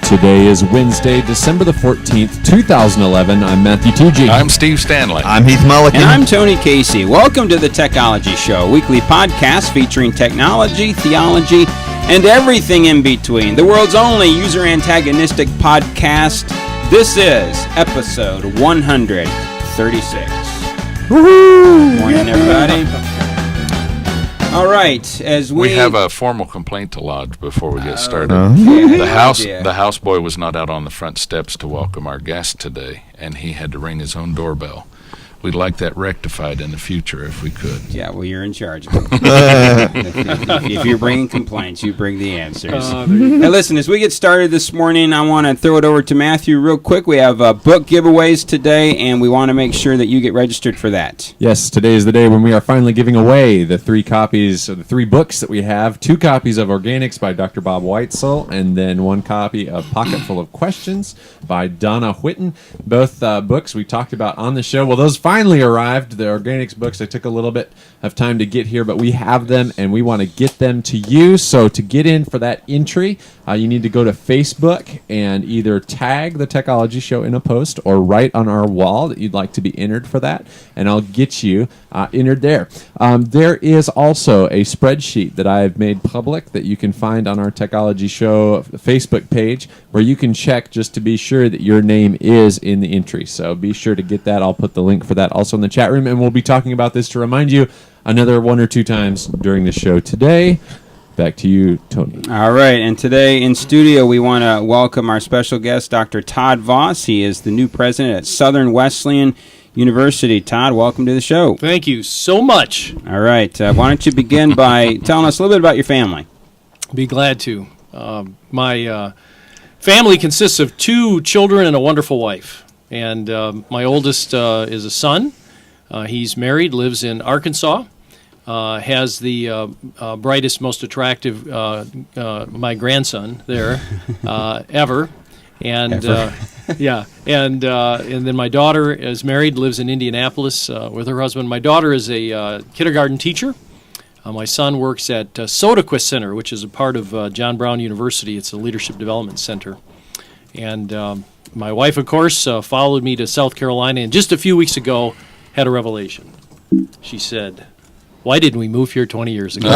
Today is Wednesday, December the 14th, 2011. I'm Matthew Tucci. I'm Steve Stanley. I'm Heath Mulligan. And I'm Tony Casey. Welcome to the Technology Show, weekly podcast featuring technology, theology, and everything in between. The world's only user-antagonistic podcast. This is episode 136. Woohoo! Morning, everybody. All right, as We have a formal complaint to lodge before we get started. The The houseboy was not out on the front steps to welcome our guest today, and he had to ring his own doorbell. We'd like that rectified in the future if we could. Yeah, well, you're in charge. If you're bringing complaints, you bring the answers. Hey, listen, as we get started this morning, I want to throw it over to Matthew real quick. We have book giveaways today, and we want to make sure that you get registered for that. Yes, today is the day when we are finally giving away the 3 copies of the 3 books that we have. 2 copies of Organics by Dr. Bob Weitzel, and then 1 copy of Pocket Full of Questions by Donna Whitten. Both books we talked about on the show. Well, those finally arrived, the Organics books. They took a little bit of time to get here, but we have them, and we want to get them to you. So to get in for that entry, you need to go to Facebook and either tag the Technology Show in a post or write on our wall that you'd like to be entered for that, and I'll get you entered there. There is also a spreadsheet that I've made public that you can find on our Technology Show Facebook page where you can check just to be sure that your name is in the entry. So be sure to get that. I'll put the link for that also in the chat room, and we'll be talking about this to remind you another 1 or 2 times during the show today. Back to you, Tony. All right, and today in studio we want to welcome our special guest, Dr. Todd Voss. He is the new president at Southern Wesleyan University. Todd, welcome to the show. Thank you so much. All right, why don't you begin by telling us a little bit about your family? Be glad to. My family consists of 2 children and a wonderful wife. And my oldest is a son. He's married, lives in Arkansas, has the brightest, most attractive, my grandson there, ever. And yeah, and then my daughter is married, lives in Indianapolis with her husband. My daughter is a kindergarten teacher. My son works at Sodaquist Center, which is a part of John Brown University. It's a leadership development center. And my wife, of course, followed me to South Carolina, and just a few weeks ago had a revelation. She said, "Why didn't we move here 20 years ago?"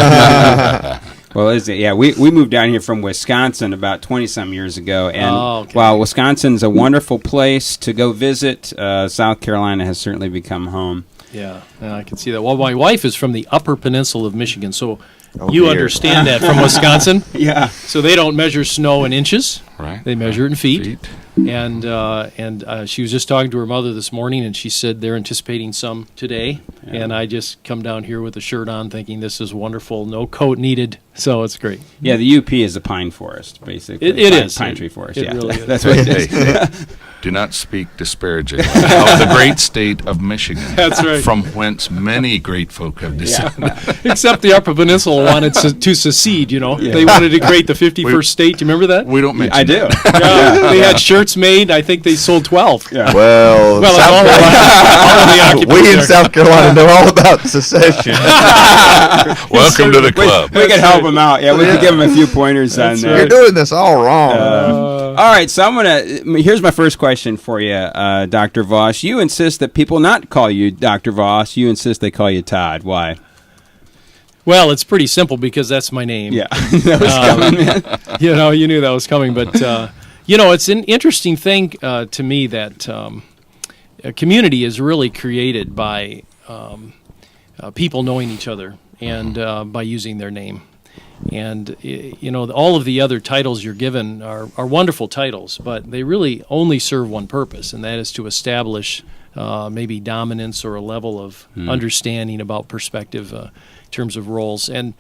Well, we moved down here from Wisconsin about 20-some years ago, and while Wisconsin's a wonderful place to go visit, South Carolina has certainly become home. Yeah, I can see that. Well, my wife is from the Upper Peninsula of Michigan, so you understand that from Wisconsin. Yeah. So they don't measure snow in inches. Right. They measure it in feet. And she was just talking to her mother this morning, and she said they're anticipating some today. Yeah. And I just come down here with a shirt on thinking this is wonderful, no coat needed. So it's great. Yeah, the UP is a pine forest, basically. It is. Pine tree forest, It really is. That's what it is. Hey, do not speak disparagingly of the great state of Michigan. That's right. From whence many great folk have descended. Except the Upper Peninsula wanted to secede, you know. Yeah. They wanted to create the 51st state. Do you remember that? We don't mention I do. Yeah, they had shirts made. I think they sold 12. Yeah. Well, we in South Carolina know all about secession. Welcome to the club. We can help them out. Yeah, we can give them a few pointers on there. You're doing this all wrong. All right, so here's my first question for you, Dr. Voss. You insist that people not call you Dr. Voss. You insist they call you Todd. Why? Well, it's pretty simple because that's my name. Yeah, that was coming, man. You knew that was coming. But, it's an interesting thing to me that a community is really created by people knowing each other and by using their name. And, all of the other titles you're given are wonderful titles, but they really only serve one purpose, and that is to establish maybe dominance or a level of understanding about perspective in terms of roles. And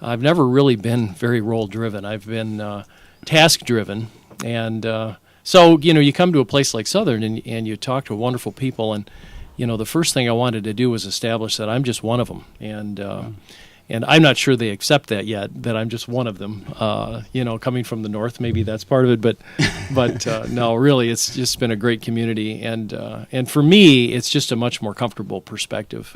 I've never really been very role-driven. I've been task-driven. And so, you come to a place like Southern and you talk to wonderful people, and, the first thing I wanted to do was establish that I'm just one of them. And I'm not sure they accept that yet, that I'm just one of them. Coming from the north, maybe that's part of it. But no, really, it's just been a great community. And for me, it's just a much more comfortable perspective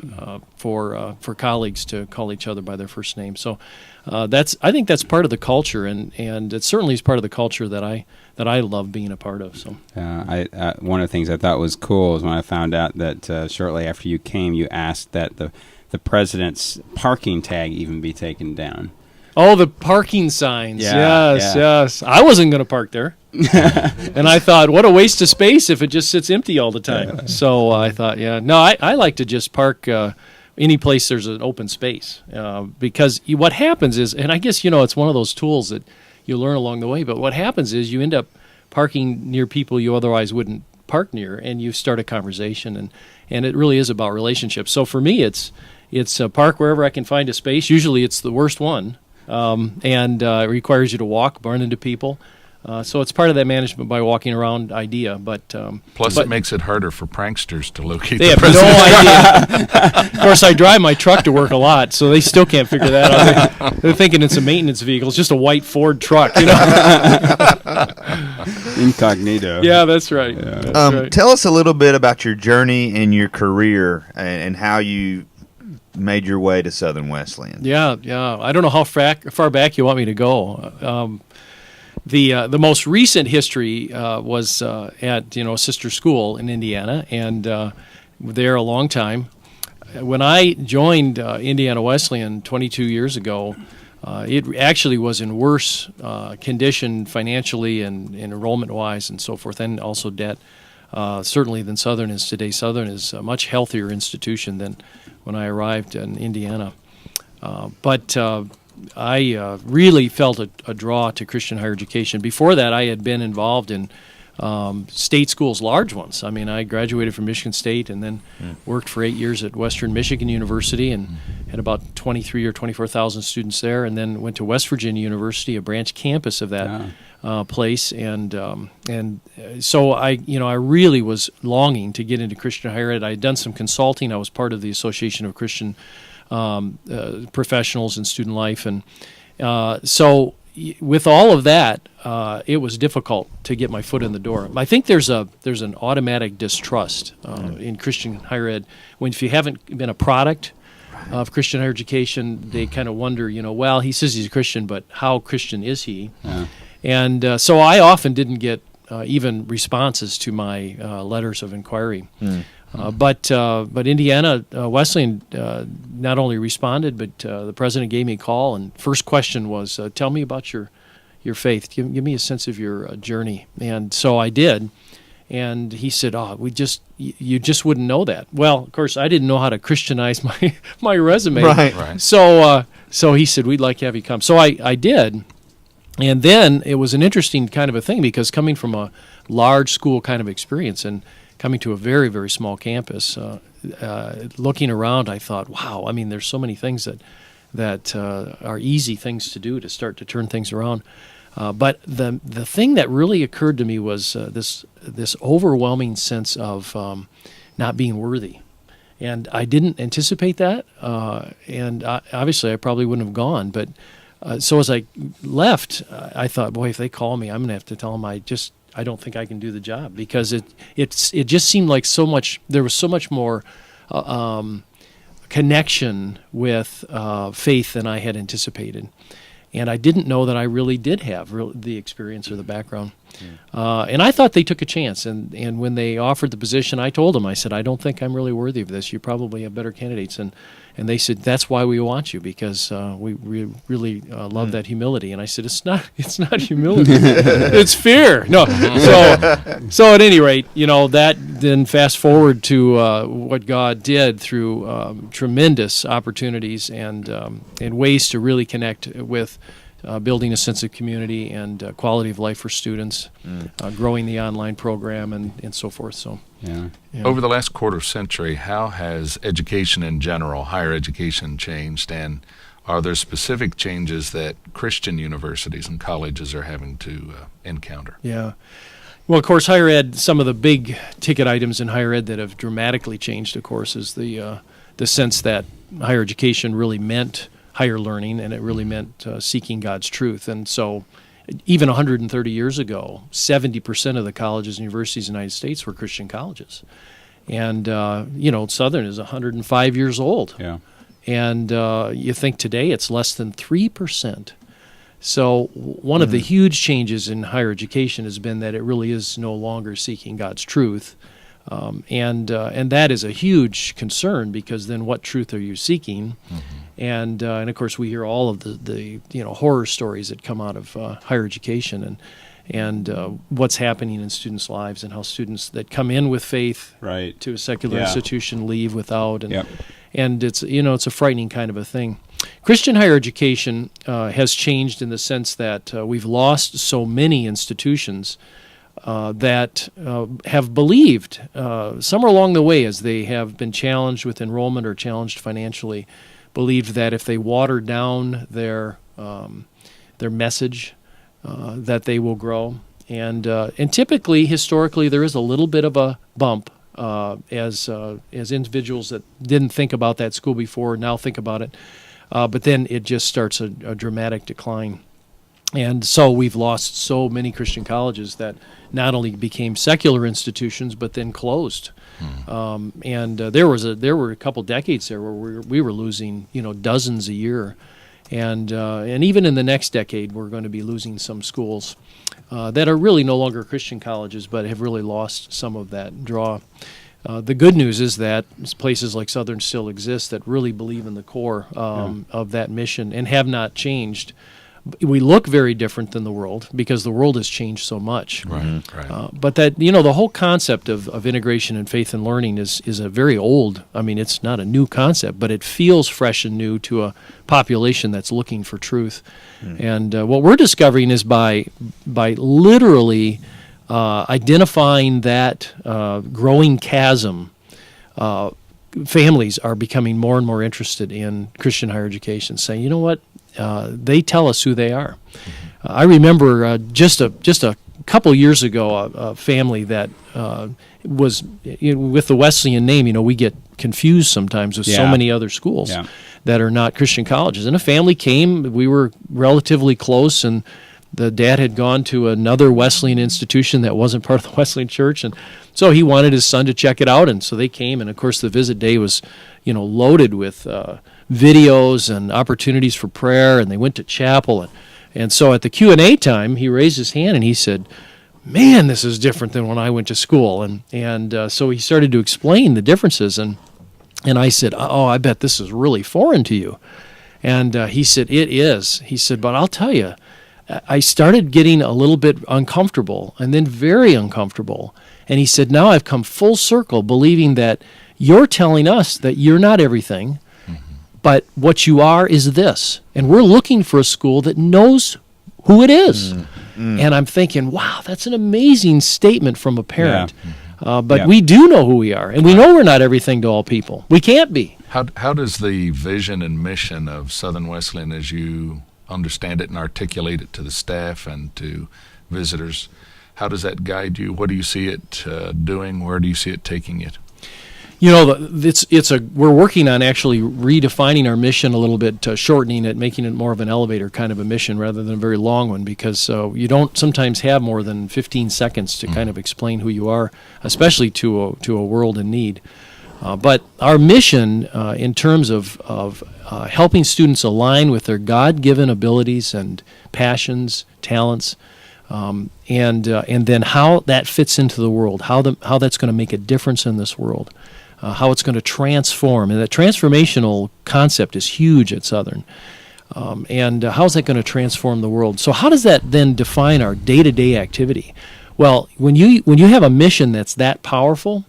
for colleagues to call each other by their first name. So I think that's part of the culture, and it certainly is part of the culture that I love being a part of. So one of the things I thought was cool was when I found out that shortly after you came, you asked that the president's parking tag even be taken down. Oh, the parking signs. Yeah, yes. I wasn't going to park there. And I thought, what a waste of space if it just sits empty all the time. Yeah. So I thought, no, I like to just park any place there's an open space. Because what happens is, and I guess, it's one of those tools that you learn along the way, but what happens is you end up parking near people you otherwise wouldn't park near, and you start a conversation, and it really is about relationships. So for me, it's park wherever I can find a space. Usually it's the worst one, and it requires you to walk, run into people. So it's part of that management by walking around idea. But plus, it makes it harder for pranksters to locate they the have president. no idea. Of course, I drive my truck to work a lot, so they still can't figure that out. They're thinking it's a maintenance vehicle. It's just a white Ford truck, Incognito. Yeah, that's right. Yeah. That's right. Tell us a little bit about your journey and your career and how you made your way to Southern Wesleyan. Yeah. I don't know how far back you want me to go. The most recent history was at a sister school in Indiana, and there a long time. When I joined Indiana Wesleyan 22 years ago, it actually was in worse condition financially and enrollment-wise and so forth, and also debt, certainly than Southern is today. Southern is a much healthier institution than when I arrived in Indiana. But I really felt a draw to Christian higher education. Before that, I had been involved in state schools, large ones. I mean, I graduated from Michigan State and then worked for 8 years at Western Michigan University and had about 23 or 24,000 students there, and then went to West Virginia University, a branch campus of that place. And so I really was longing to get into Christian higher ed. I had done some consulting. I was part of the Association of Christian professionals in student life, and so with all of that, it was difficult to get my foot in the door. I think there's an automatic distrust in Christian higher ed if you haven't been a product of Christian higher education. They kind of wonder, well, he says he's a Christian, but how Christian is he? And so I often didn't get even responses to my letters of inquiry. But Indiana Wesleyan not only responded, but the president gave me a call, and first question was, "Tell me about your faith. Give me a sense of your journey." And so I did, and he said, "Oh, you just wouldn't know that." Well, of course, I didn't know how to Christianize my resume. Right. So he said, "We'd like to have you come." So I did. And then it was an interesting kind of a thing, because coming from a large school kind of experience and coming to a very, very small campus, looking around, I thought, wow, I mean, there's so many things that are easy things to do to start to turn things around. But the thing that really occurred to me was this overwhelming sense of not being worthy. And I didn't anticipate that, and obviously I probably wouldn't have gone, but so as I left, I thought, boy, if they call me, I'm going to have to tell them I don't think I can do the job, because it just seemed like there was so much more connection with faith than I had anticipated. And I didn't know that I really did have the experience or the background. And I thought they took a chance. And when they offered the position, I told them, I said, I don't think I'm really worthy of this. You probably have better candidates. And they said, that's why we want you, because we really love that humility. And I said, it's not humility. It's fear. No. So at any rate, that then fast forward to what God did through tremendous opportunities and ways to really connect with building a sense of community and quality of life for students, growing the online program and so forth. So. Yeah. Over the last quarter century, how has education in general, higher education, changed, and are there specific changes that Christian universities and colleges are having to encounter? Yeah. Well, of course, higher ed, some of the big ticket items in higher ed that have dramatically changed, of course, is the sense that higher education really meant higher learning, and it really meant seeking God's truth. And so even 130 years ago, 70% of the colleges and universities in the United States were Christian colleges. And, Southern is 105 years old. Yeah. And you think today it's less than 3%. So one of the huge changes in higher education has been that it really is no longer seeking God's truth. And that is a huge concern, because then what truth are you seeking? And of course we hear all of the horror stories that come out of higher education and what's happening in students' lives, and how students that come in with faith to a secular institution leave without, and it's it's a frightening kind of a thing. Christian higher education has changed in the sense that we've lost so many institutions that have believed somewhere along the way, as they have been challenged with enrollment or challenged financially, believed that if they water down their message, that they will grow. And typically, historically, there is a little bit of a bump as individuals that didn't think about that school before now think about it. But then it just starts a dramatic decline. And so we've lost so many Christian colleges that not only became secular institutions, but then closed. There were a couple decades there where we were losing dozens a year, and even in the next decade we're going to be losing some schools that are really no longer Christian colleges, but have really lost some of that draw. The good news is that places like Southern still exist that really believe in the core of that mission and have not changed. We look very different than the world because the world has changed so much. Right. But that the whole concept of integration and faith and learning is a very old. I mean, it's not a new concept, but it feels fresh and new to a population that's looking for truth. And what we're discovering is by literally identifying that growing chasm, families are becoming more and more interested in Christian higher education, saying, you know what? They tell us who they are. I remember just a couple years ago, a family that was with the Wesleyan name. We get confused sometimes with so many other schools that are not Christian colleges. And a family came. We were relatively close, and the dad had gone to another Wesleyan institution that wasn't part of the Wesleyan church, and so he wanted his son to check it out. And so they came, and of course the visit day was, loaded with videos and opportunities for prayer, and they went to chapel, and so at the Q&A time he raised his hand and he said, man, this is different than when I went to school, and so he started to explain the differences, and I said, oh, I bet this is really foreign to you. And he said, it is. He said, but I'll tell you, I started getting a little bit uncomfortable, and then very uncomfortable, and he said, now I've come full circle believing that you're telling us that you're not everything, but what you are is this. And we're looking for a school that knows who it is. And I'm thinking, wow, that's an amazing statement from a parent. But we do know who we are, and we know we're not everything to all people. We can't be. How does the vision and mission of Southern Wesleyan, as you understand it and articulate it to the staff and to visitors, how does that guide you? What do you see it doing? Where do you see it taking it? We're working on actually redefining our mission a little bit, shortening it, making it more of an elevator kind of a mission rather than a very long one, because you don't sometimes have more than 15 seconds to kind of explain who you are, especially to a world in need. But our mission in terms of helping students align with their God-given abilities and passions, talents, and then how that fits into the world, how that's going to make a difference in this world. How it's going to transform. And that transformational concept is huge at Southern. And how is that going to transform the world? So how does that then define our day-to-day activity? Well, when you have a mission that's that powerful,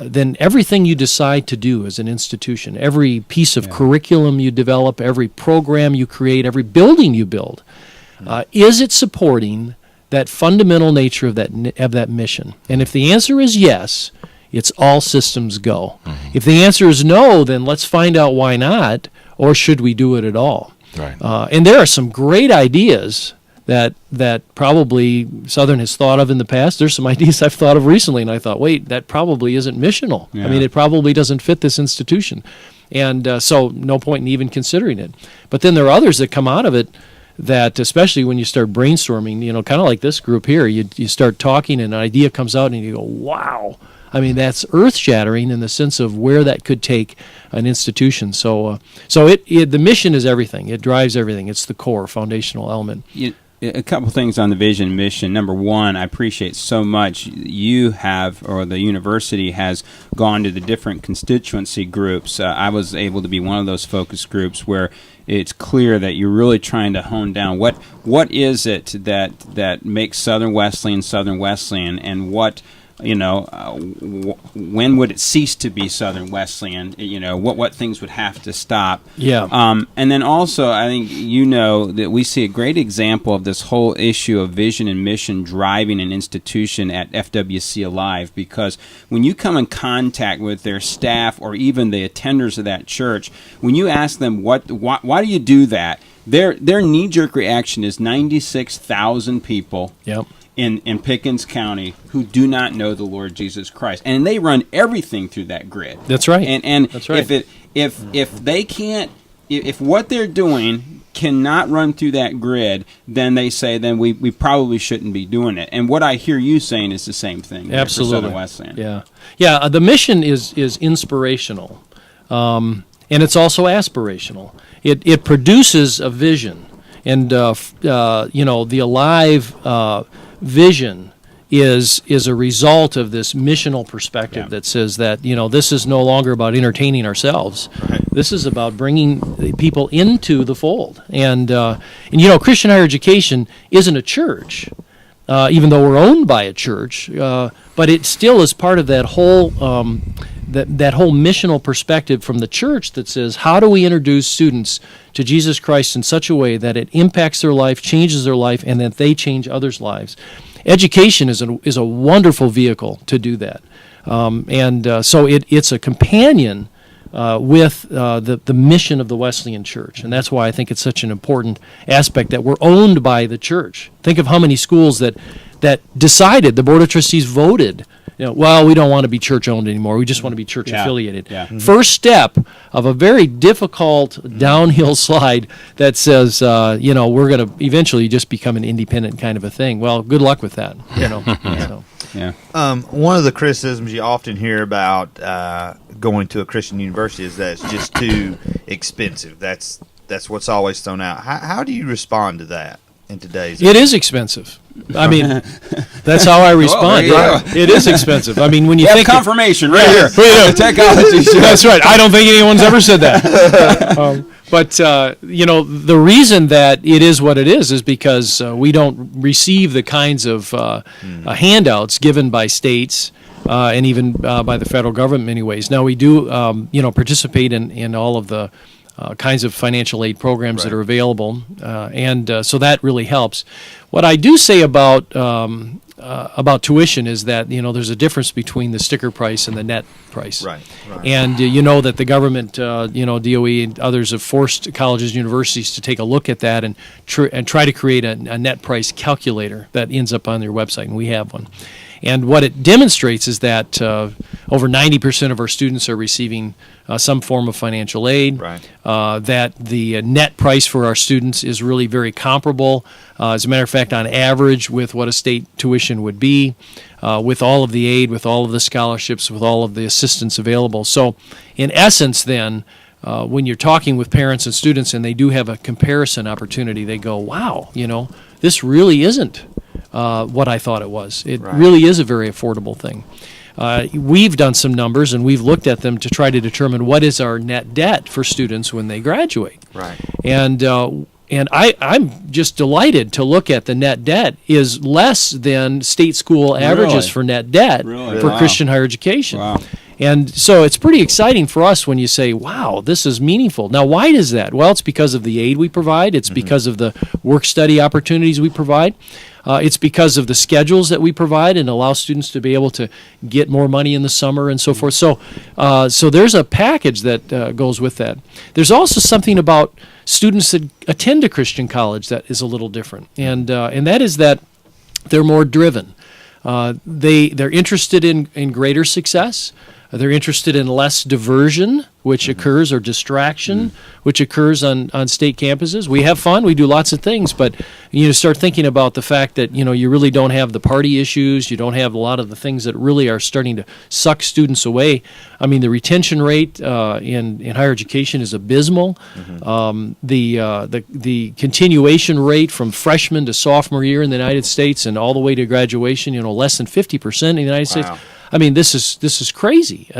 then everything you decide to do as an institution, every piece of curriculum you develop, every program you create, every building you build, is it supporting that fundamental nature of that mission? And if the answer is yes, it's all systems go. If the answer is no, then let's find out why not, or should we do it at all? Right. And there are some great ideas that probably Southern has thought of in the past. There's some ideas I've thought of recently, and I thought, wait, that probably isn't missional. I mean, it probably doesn't fit this institution. And so no point in even considering it. But then there are others that come out of it that, especially when you start brainstorming, kind of like this group here, you start talking and an idea comes out and you go, wow. I mean, that's earth-shattering in the sense of where that could take an institution. So the mission is everything. It drives everything. It's the core, foundational element. A couple things on the vision and mission. Number one, I appreciate so much you have, or the university has gone to the different constituency groups. I was able to be one of those focus groups where it's clear that you're really trying to hone down what is it that makes Southern Wesleyan, and what, when would it cease to be Southern Wesleyan? What things would have to stop? Yeah. And then also, I think that we see a great example of this whole issue of vision and mission driving an institution at FWC Alive, because when you come in contact with their staff or even the attenders of that church, when you ask them why do you do that, their knee-jerk reaction is 96,000 people. Yep. In Pickens County who do not know the Lord Jesus Christ, and they run everything through that grid. That's right. And that's right. If they can't, if what they're doing cannot run through that grid, then they say then we probably shouldn't be doing it. And what I hear you saying is the same thing. Absolutely. For Southern Wesleyan. Yeah. The mission is inspirational, and it's also aspirational. It produces a vision, and the Alive vision is a result of this missional perspective that says that this is no longer about entertaining ourselves. Right. This is about bringing people into the fold. And Christian higher education isn't a church, even though we're owned by a church. But it still is part of that whole that whole missional perspective from the church that says, how do we introduce students to Jesus Christ in such a way that it impacts their life, changes their life, and that they change others' lives? Education is a wonderful vehicle to do that. So it's a companion with the mission of the Wesleyan Church. And that's why I think it's such an important aspect that we're owned by the church. Think of how many schools that decided, the Board of Trustees voted, we don't want to be church-owned anymore. We just want to be church-affiliated. Yeah. Mm-hmm. First step of a very difficult downhill slide that says, we're going to eventually just become an independent kind of a thing. Well, good luck with that. So. Yeah. One of the criticisms you often hear about going to a Christian university is that it's just too expensive. That's what's always thrown out. How do you respond to that in today's? It is expensive. I mean, that's how I respond. It is expensive. I mean, when you think confirmation right here, the technology show. That's right. I don't think anyone's ever said that. But the reason that it is what it is because we don't receive the kinds of handouts given by states and even by the federal government in many ways. Now we do, participate in all of the kinds of financial aid programs that are available, and so that really helps. What I do say about tuition is that there's a difference between the sticker price and the net price. Right. And that the government, DOE and others have forced colleges and universities to take a look at that and try to create a net price calculator that ends up on their website, and we have one. And what it demonstrates is that over 90% of our students are receiving some form of financial aid, that the net price for our students is really very comparable, as a matter of fact, on average with what a state tuition would be, with all of the aid, with all of the scholarships, with all of the assistance available. So in essence then, when you're talking with parents and students and they do have a comparison opportunity, they go, wow, this really isn't what I thought it was. It really is a very affordable thing. We've done some numbers and we've looked at them to try to determine what is our net debt for students when they graduate. Right. And I'm just delighted to look at the net debt is less than state school averages for net debt for Christian higher education. Wow. And so it's pretty exciting for us when you say, wow, this is meaningful. Now, why is that? Well, it's because of the aid we provide. It's because of the work-study opportunities we provide. It's because of the schedules that we provide and allow students to be able to get more money in the summer and so forth. So there's a package that goes with that. There's also something about students that attend a Christian college that is a little different, and that is that they're more driven. They're interested in greater success. They're interested in less diversion, which occurs, or distraction, which occurs on state campuses. We have fun. We do lots of things, but you start thinking about the fact that you really don't have the party issues. You don't have a lot of the things that really are starting to suck students away. I mean, the retention rate in higher education is abysmal. The continuation rate from freshman to sophomore year in the United States and all the way to graduation, less than 50% in the United States. I mean, this is crazy.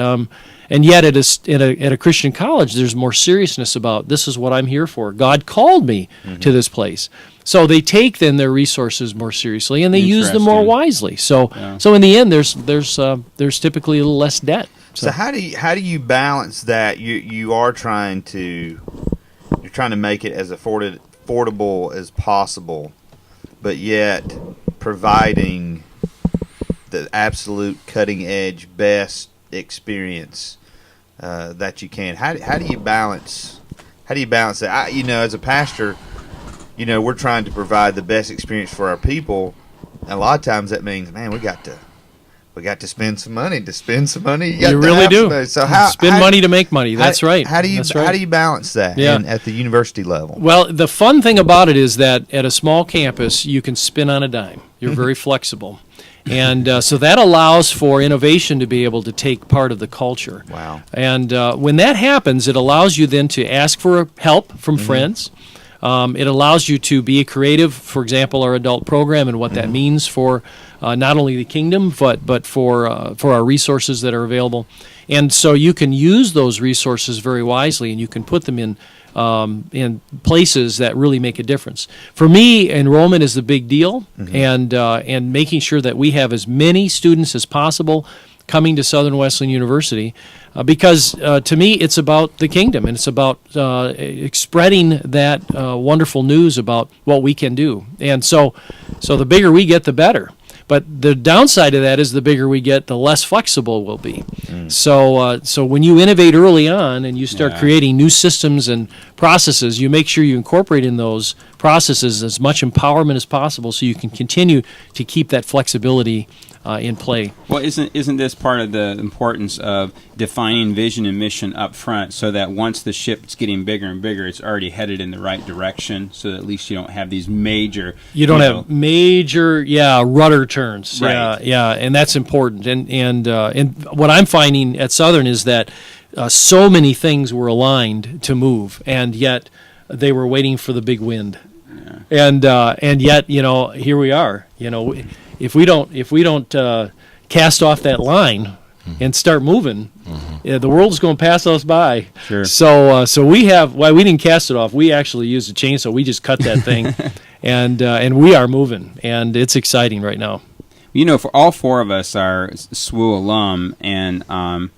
And yet, at a Christian college, there's more seriousness about this is what I'm here for. God called me to this place, so they take then their resources more seriously and they use them more wisely. So in the end, there's typically a little less debt. So how do you balance that? You're trying to make it as affordable as possible, but yet providing the absolute cutting edge best experience that you can. How do you balance that? As a pastor, we're trying to provide the best experience for our people, and a lot of times that means, man, we got to spend some money. To spend some money, you really do. So spend money to make money. That's right. How do you balance that at the university level? Well, the fun thing about it is that at a small campus, you can spin on a dime. You're very flexible. And so that allows for innovation to be able to take part of the culture. Wow. And when that happens, it allows you then to ask for help from friends. It allows you to be creative, for example, our adult program and what that means for not only the kingdom, but for our resources that are available. And so you can use those resources very wisely, and you can put them in places that really make a difference. For me, enrollment is the big deal, and making sure that we have as many students as possible coming to Southern Wesleyan University, because to me it's about the kingdom, and it's about spreading that wonderful news about what we can do. And so the bigger we get, the better. But the downside of that is the bigger we get, the less flexible we'll be. So when you innovate early on and you start creating new systems and processes, you make sure you incorporate in those processes as much empowerment as possible so you can continue to keep that flexibility in play. Well, isn't this part of the importance of defining vision and mission up front, so that once the ship's getting bigger and bigger, it's already headed in the right direction, so that at least you don't have these major... You don't have major, rudder turns. Right. And that's important. And what I'm finding at Southern is that so many things were aligned to move, and yet they were waiting for the big wind. Yeah. And yet, here we are. If we don't cast off that line and start moving, the world's going to pass us by. Sure. So we didn't cast it off. We actually used a chainsaw. We just cut that thing, and we are moving, and it's exciting right now. For all four of us are SWU alum, and SWU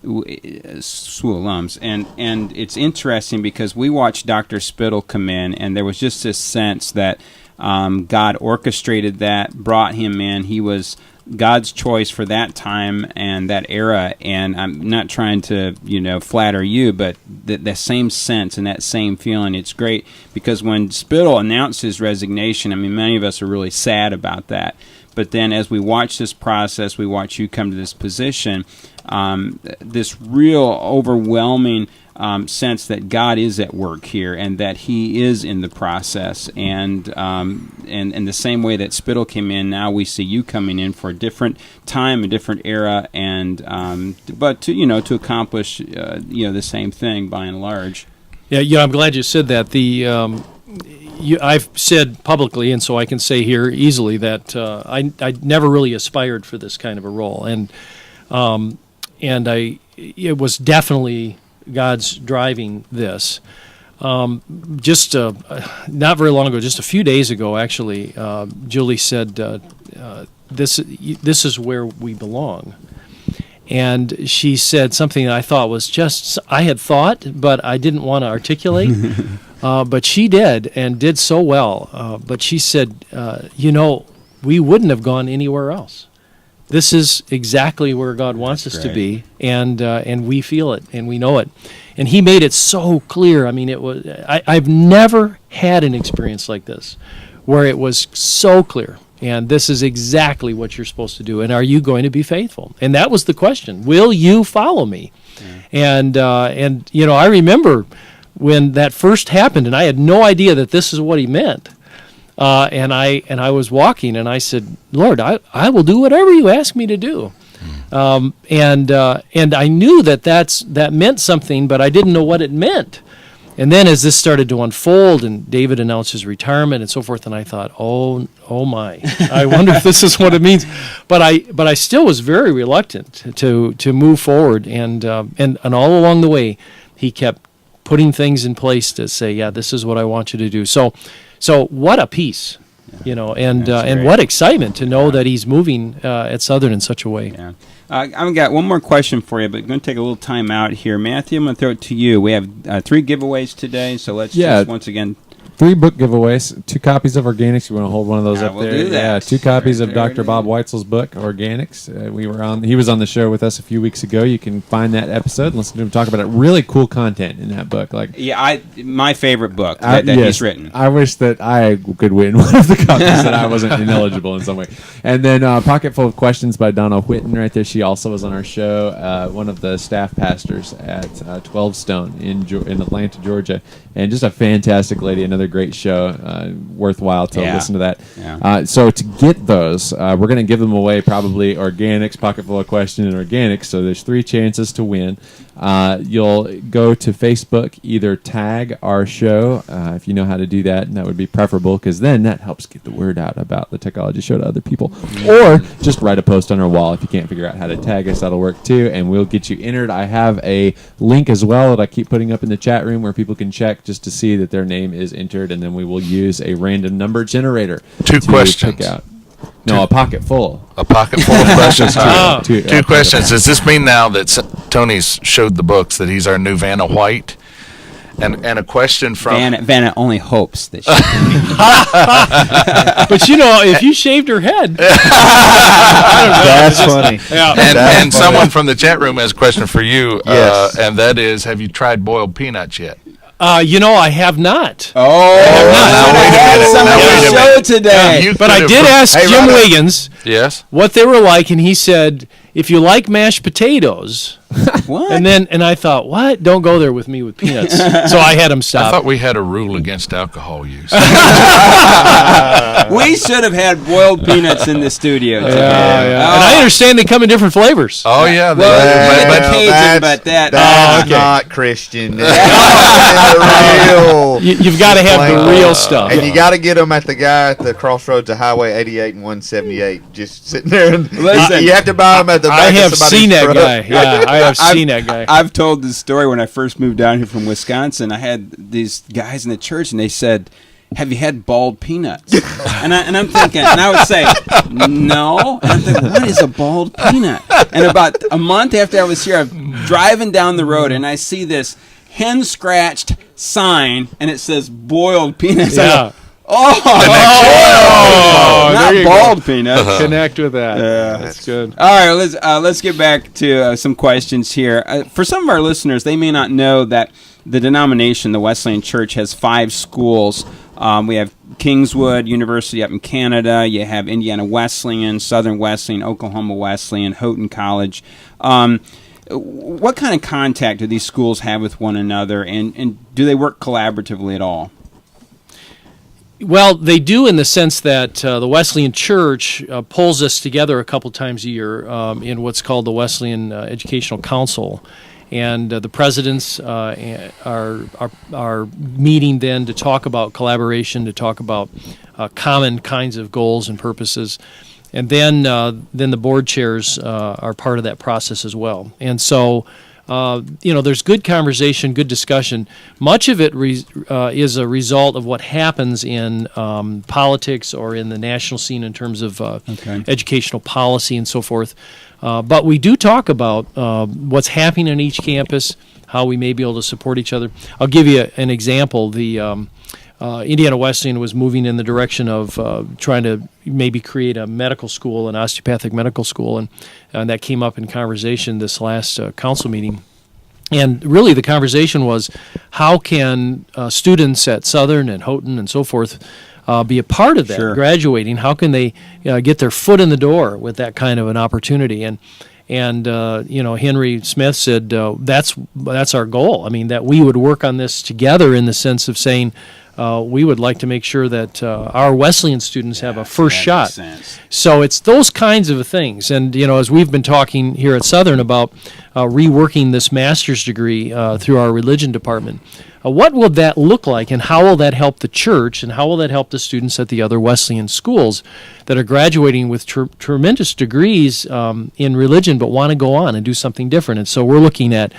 alums, and it's interesting because we watched Dr. Spittle come in, and there was just this sense that God orchestrated that, brought him in. He was God's choice for that time and that era, and I'm not trying to, flatter you, but the same sense and that same feeling, it's great, because when Spittle announced his resignation, many of us are really sad about that. But then as we watch this process, we watch you come to this position, this real overwhelming sense that God is at work here and that He is in the process. And the same way that Spittle came in, now we see you coming in for a different time, a different era, and but to accomplish the same thing by and large. Yeah, I'm glad you said that. I've said publicly, and so I can say here easily, that I never really aspired for this kind of a role, and it was definitely God's driving this. Just not very long ago, just a few days ago, actually, Julie said, "This is where we belong." And she said something that I thought was I had thought, but I didn't want to articulate. But she did, and did so well. But she said, we wouldn't have gone anywhere else. This is exactly where God wants us to be, and we feel it, and we know it. And He made it so clear. I've never had an experience like this, where it was so clear And this is exactly what you're supposed to do. And are you going to be faithful? And that was the question. Will you follow me? And I remember when that first happened, and I had no idea that this is what he meant. And I was walking, and I said, Lord, I will do whatever you ask me to do. And I knew that meant something, but I didn't know what it meant. And then as this started to unfold, and David announced his retirement and so forth, and I thought, oh my, I wonder if this is what it means. But I still was very reluctant to move forward, and all along the way, he kept putting things in place to say, yeah, this is what I want you to do. So what a peace, and what excitement to know that he's moving at Southern in such a way. Yeah. I've got one more question for you, but I'm going to take a little time out here. Matthew, I'm going to throw it to you. We have 3 giveaways today, so let's just once again. 3 book giveaways, 2 copies of Organics. You want to hold one of those up we'll there? Do that. Yeah, 2 copies of There Dr. Bob Weitzel's book, Organics. He was on the show with us a few weeks ago. You can find that episode and listen to him talk about it. Really cool content in that book. My favorite book that he's written. I wish that I could win one of the copies that I wasn't ineligible in some way. And then Pocket Full of Questions by Donna Whitten right there. She also was on our show, one of the staff pastors at 12 Stone in Atlanta, Georgia. And just a fantastic lady, another great show, worthwhile to listen to that. Yeah. So to get those, we're going to give them away probably Organics, Pocket Full of Questions, and Organics. So there's 3 chances to win. You'll go to Facebook, either tag our show, if you know how to do that, and that would be preferable because then that helps get the word out about the Technology Show to other people. Or just write a post on our wall. If you can't figure out how to tag us, that'll work too, and we'll get you entered. I have a link as well that I keep putting up in the chat room where people can check just to see that their name is entered, and then we will use a random number generator 2 to questions. pick out. No, a pocket full. A pocket full of questions. Two Two questions. Does this mean now that Tony's showed the books that he's our new Vanna White? And a question from Vanna only hopes that she But if you shaved her head, That's funny. yeah. and someone from the chat room has a question for you, Yes. and that is, have you tried boiled peanuts yet? I have not. Now, wait a minute. Some Now, of wait a the minute. show today. You But could I have did ask Hey, Jim Robert. Wiggins Yes. what they were like, and he said, if you like mashed potatoes, What? and I thought, what? Don't go there with me with peanuts. So I had him I stop. thought we had a rule against alcohol use. We should have had boiled peanuts in the studio today. Yeah. And I understand they come in different flavors. Oh yeah, they Well, do. but Cajun, but that- That's not Christian. That's real. You've got to have the real stuff. And you got to get them at the guy at the crossroads of Highway 88 and 178, just sitting there. And Listen, you have to buy them at the back I of have somebody's seen that truck. guy. Yeah, I have seen that guy. I've told this story when I first moved down here from Wisconsin. I had these guys in the church, and they said, "Have you had bald peanuts?" and I'm thinking, and I would say, "No." And I'm thinking, what is a bald peanut? And about a month after I was here, I'm driving down the road, and I see this hen scratched sign, and it says boiled peanuts. I Yeah. go, oh, there not you bald peanuts. Connect with that. Yeah. That's good. All right, let's get back to some questions here. For some of our listeners, they may not know that the denomination, the Wesleyan Church, has 5 schools. We have Kingswood University up in Canada. You have Indiana Wesleyan, Southern Wesleyan, Oklahoma Wesleyan, Houghton College. What kind of contact do these schools have with one another, and do they work collaboratively at all? Well, they do in the sense that the Wesleyan Church pulls us together a couple times a year in what's called the Wesleyan Educational Council. And the presidents are meeting then to talk about collaboration, to talk about common kinds of goals and purposes. And then the board chairs are part of that process as well. And so, there's good conversation, good discussion. Much of it is a result of what happens in politics or in the national scene in terms of educational policy and so forth. But we do talk about what's happening on each campus, how we may be able to support each other. I'll give you an example. The Indiana Wesleyan was moving in the direction of trying to maybe create a medical school, an osteopathic medical school, and that came up in conversation this last council meeting. And really the conversation was, how can students at Southern and Houghton and so forth be a part of that, Sure. graduating? How can they get their foot in the door with that kind of an opportunity? And Henry Smith said that's our goal. I mean, that we would work on this together in the sense of saying we would like to make sure that our Wesleyan students have a first shot. Sense. So it's those kinds of things. And, as we've been talking here at Southern about reworking this master's degree through our religion department, what will that look like, and how will that help the church, and how will that help the students at the other Wesleyan schools that are graduating with tremendous degrees in religion but want to go on and do something different? And so we're looking at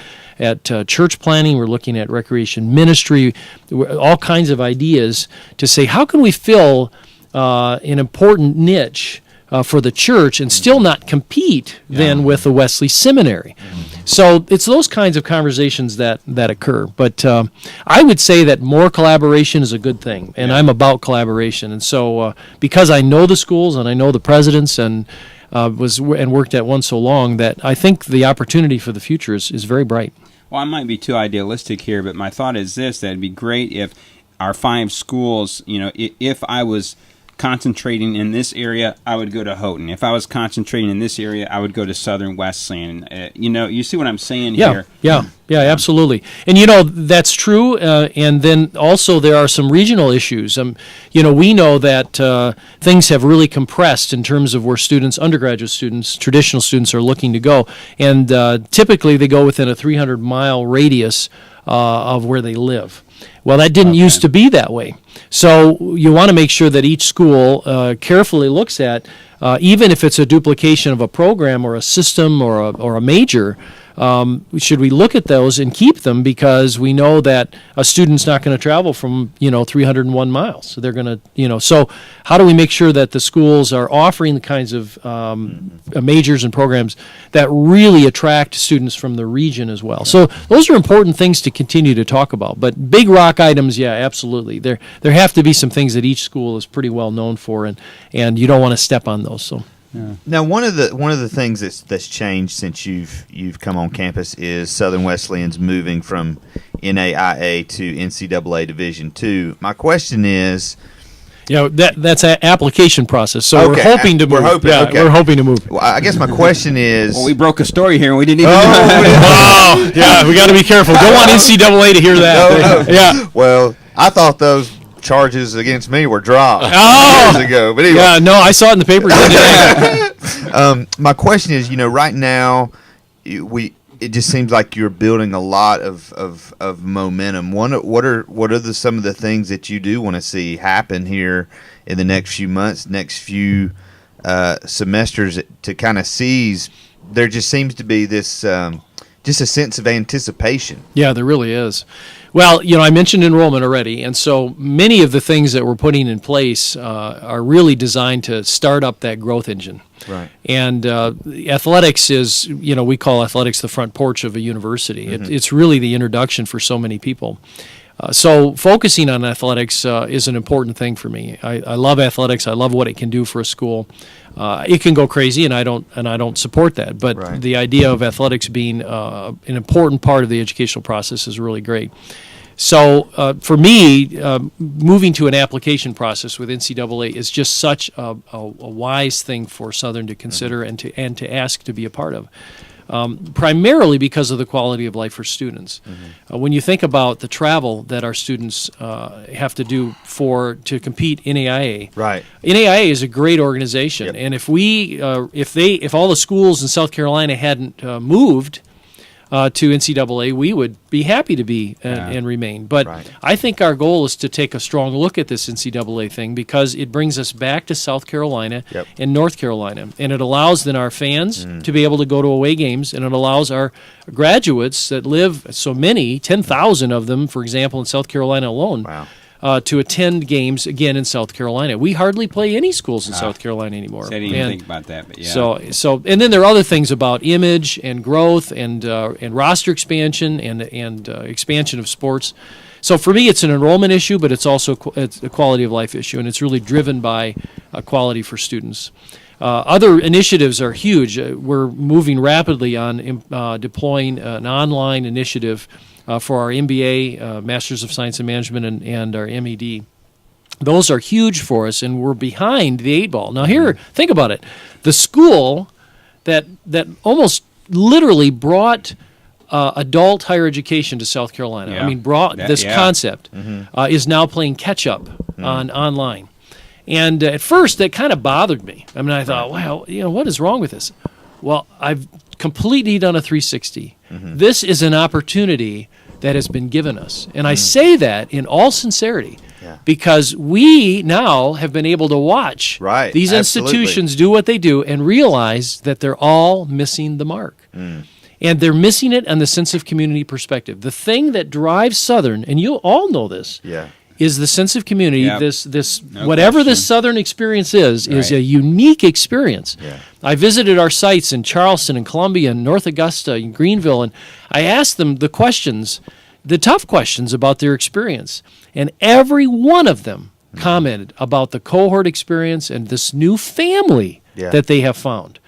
church planning, we're looking at recreation ministry, all kinds of ideas to say, how can we fill an important niche for the church and still not compete then with the Wesley Seminary? So it's those kinds of conversations that occur. But I would say that more collaboration is a good thing, and I'm about collaboration. And so because I know the schools and I know the presidents and worked at one so long, that I think the opportunity for the future is very bright. Well, I might be too idealistic here, but my thought is this: that it'd be great if our 5 schools, if I was concentrating in this area, I would go to Houghton. If I was concentrating in this area, I would go to Southern Wesleyan. You see what I'm saying here? Yeah, absolutely. And that's true. And then also there are some regional issues. We know that things have really compressed in terms of where undergraduate students, traditional students, are looking to go. And typically they go within a 300-mile radius of where they live. Well, that didn't used to be that way. So you want to make sure that each school carefully looks at, even if it's a duplication of a program or a system or a major, should we look at those and keep them, because we know that a student's not going to travel from 301 miles. So they're going to so how do we make sure that the schools are offering the kinds of majors and programs that really attract students from the region as well? So those are important things to continue to talk about. But big rock items, yeah, absolutely. There have to be some things that each school is pretty well known for, and you don't want to step on those. So. Yeah. Now, one of the things that's changed since you've come on campus is Southern Wesleyan's moving from NAIA to NCAA Division II. My question is, that's an application process. So okay, we're hoping to move. We're hoping to move. Well, I guess my question is, Well, we broke a story here, and we didn't even. We got to be careful. Don't want NCAA to hear that. No. Yeah. Well, I thought those charges against me were dropped years ago. But anyway. Yeah, no, I saw it in the paper today. My question is, right now, it just seems like you're building a lot of momentum. What are some of the things that you do want to see happen here in the next few months, next few semesters, to kind of seize? There just seems to be this just a sense of anticipation. Yeah, there really is. Well, I mentioned enrollment already, and so many of the things that we're putting in place are really designed to start up that growth engine. Right. And athletics is, we call athletics the front porch of a university. Mm-hmm. It's really the introduction for so many people. So focusing on athletics is an important thing for me. I love athletics. I love what it can do for a school. It can go crazy, and I don't support that. But right. The idea of athletics being an important part of the educational process is really great. So for me, moving to an application process with NCAA is just such a wise thing for Southern to consider and to ask to be a part of. Primarily because of the quality of life for students. Mm-hmm. When you think about the travel that our students have to do to compete in NAIA, right? NAIA is a great organization, yep. And if all the schools in South Carolina hadn't moved to NCAA, we would be happy to be and remain. But right. I think our goal is to take a strong look at this NCAA thing, because it brings us back to South Carolina yep. and North Carolina. And it allows then our fans to be able to go to away games, and it allows our graduates that live, so many, 10,000 of them, for example, in South Carolina alone, wow. To attend games again in South Carolina. We hardly play any schools in South Carolina anymore. I didn't even think about that, but yeah. So, and then there are other things about image and growth and roster expansion and expansion of sports. So for me, it's an enrollment issue, but it's also it's a quality of life issue, and it's really driven by quality for students. Other initiatives are huge. We're moving rapidly on deploying an online initiative for our MBA, Masters of Science and Management, and our MED. Those are huge for us, and we're behind the 8 ball. Now here, think about it. The school that almost literally brought adult higher education to South Carolina, Yeah. brought this Yeah. concept, is now playing catch-up on online. And at first, that kind of bothered me. I thought, wow, what is wrong with this? Well, I've completely done a 360. This is an opportunity that has been given us. And I say that in all sincerity because we now have been able to watch these institutions do what they do and realize that they're all missing the mark. And they're missing it on the sense of community perspective. The thing that drives Southern, and you all know this, is the sense of community. Yep. This No whatever question. this Southern experience is Right. a unique experience. I visited our sites in Charleston and Columbia and North Augusta and Greenville, and I asked them the questions, the tough questions about their experience. And every one of them commented about the cohort experience and this new family that they have found.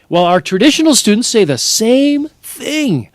Well, our traditional students say the same thing.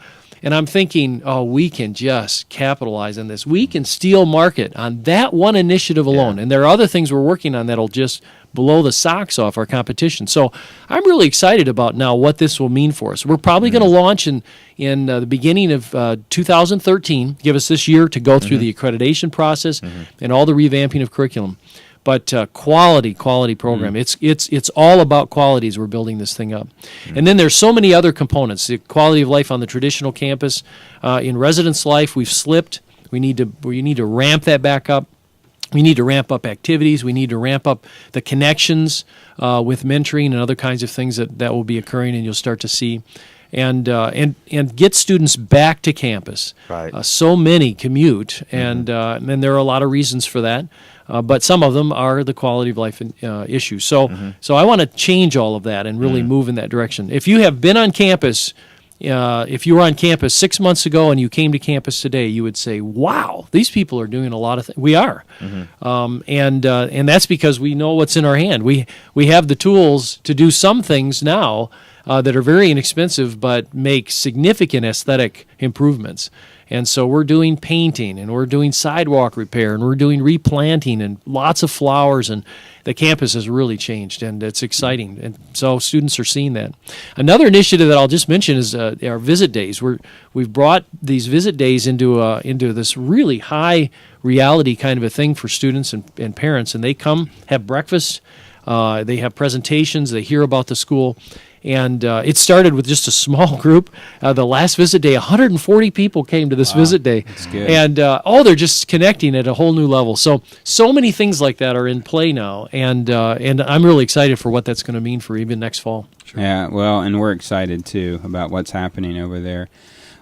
And I'm thinking, we can just capitalize on this. We can steal market on that one initiative alone. And there are other things we're working on that'll just blow the socks off our competition. So I'm really excited about now what this will mean for us. We're probably going to launch in the beginning of 2013, give us this year to go through the accreditation process and all the revamping of curriculum. But quality program. It's all about quality as we're building this thing up. And then there's so many other components. The quality of life on the traditional campus. In residence life, we've slipped. We need to ramp that back up. We need to ramp up activities. We need to ramp up the connections with mentoring and other kinds of things that will be occurring, and you'll start to see. And get students back to campus. So many commute, and there are a lot of reasons for that. But some of them are the quality of life issues. So I want to change all of that and really move in that direction. If you have been on campus, if you were on campus 6 months ago and you came to campus today, you would say, wow, these people are doing a lot of things. We are. And that's because we know what's in our hand. We have the tools to do some things now that are very inexpensive but make significant aesthetic improvements. And so we're doing painting, and we're doing sidewalk repair, and we're doing replanting, and lots of flowers, and the campus has really changed, and it's exciting. And so students are seeing that. Another initiative that I'll just mention is our visit days. We've brought these visit days into this really high reality kind of a thing for students and parents, and they come, have breakfast, they have presentations, they hear about the school. And it started with just a small group. The last visit day, 140 people came to this visit day. That's good. And, they're just connecting at a whole new level. So many things like that are in play now. And I'm really excited for what that's going to mean for even next fall. Yeah, well, and we're excited, too, about what's happening over there.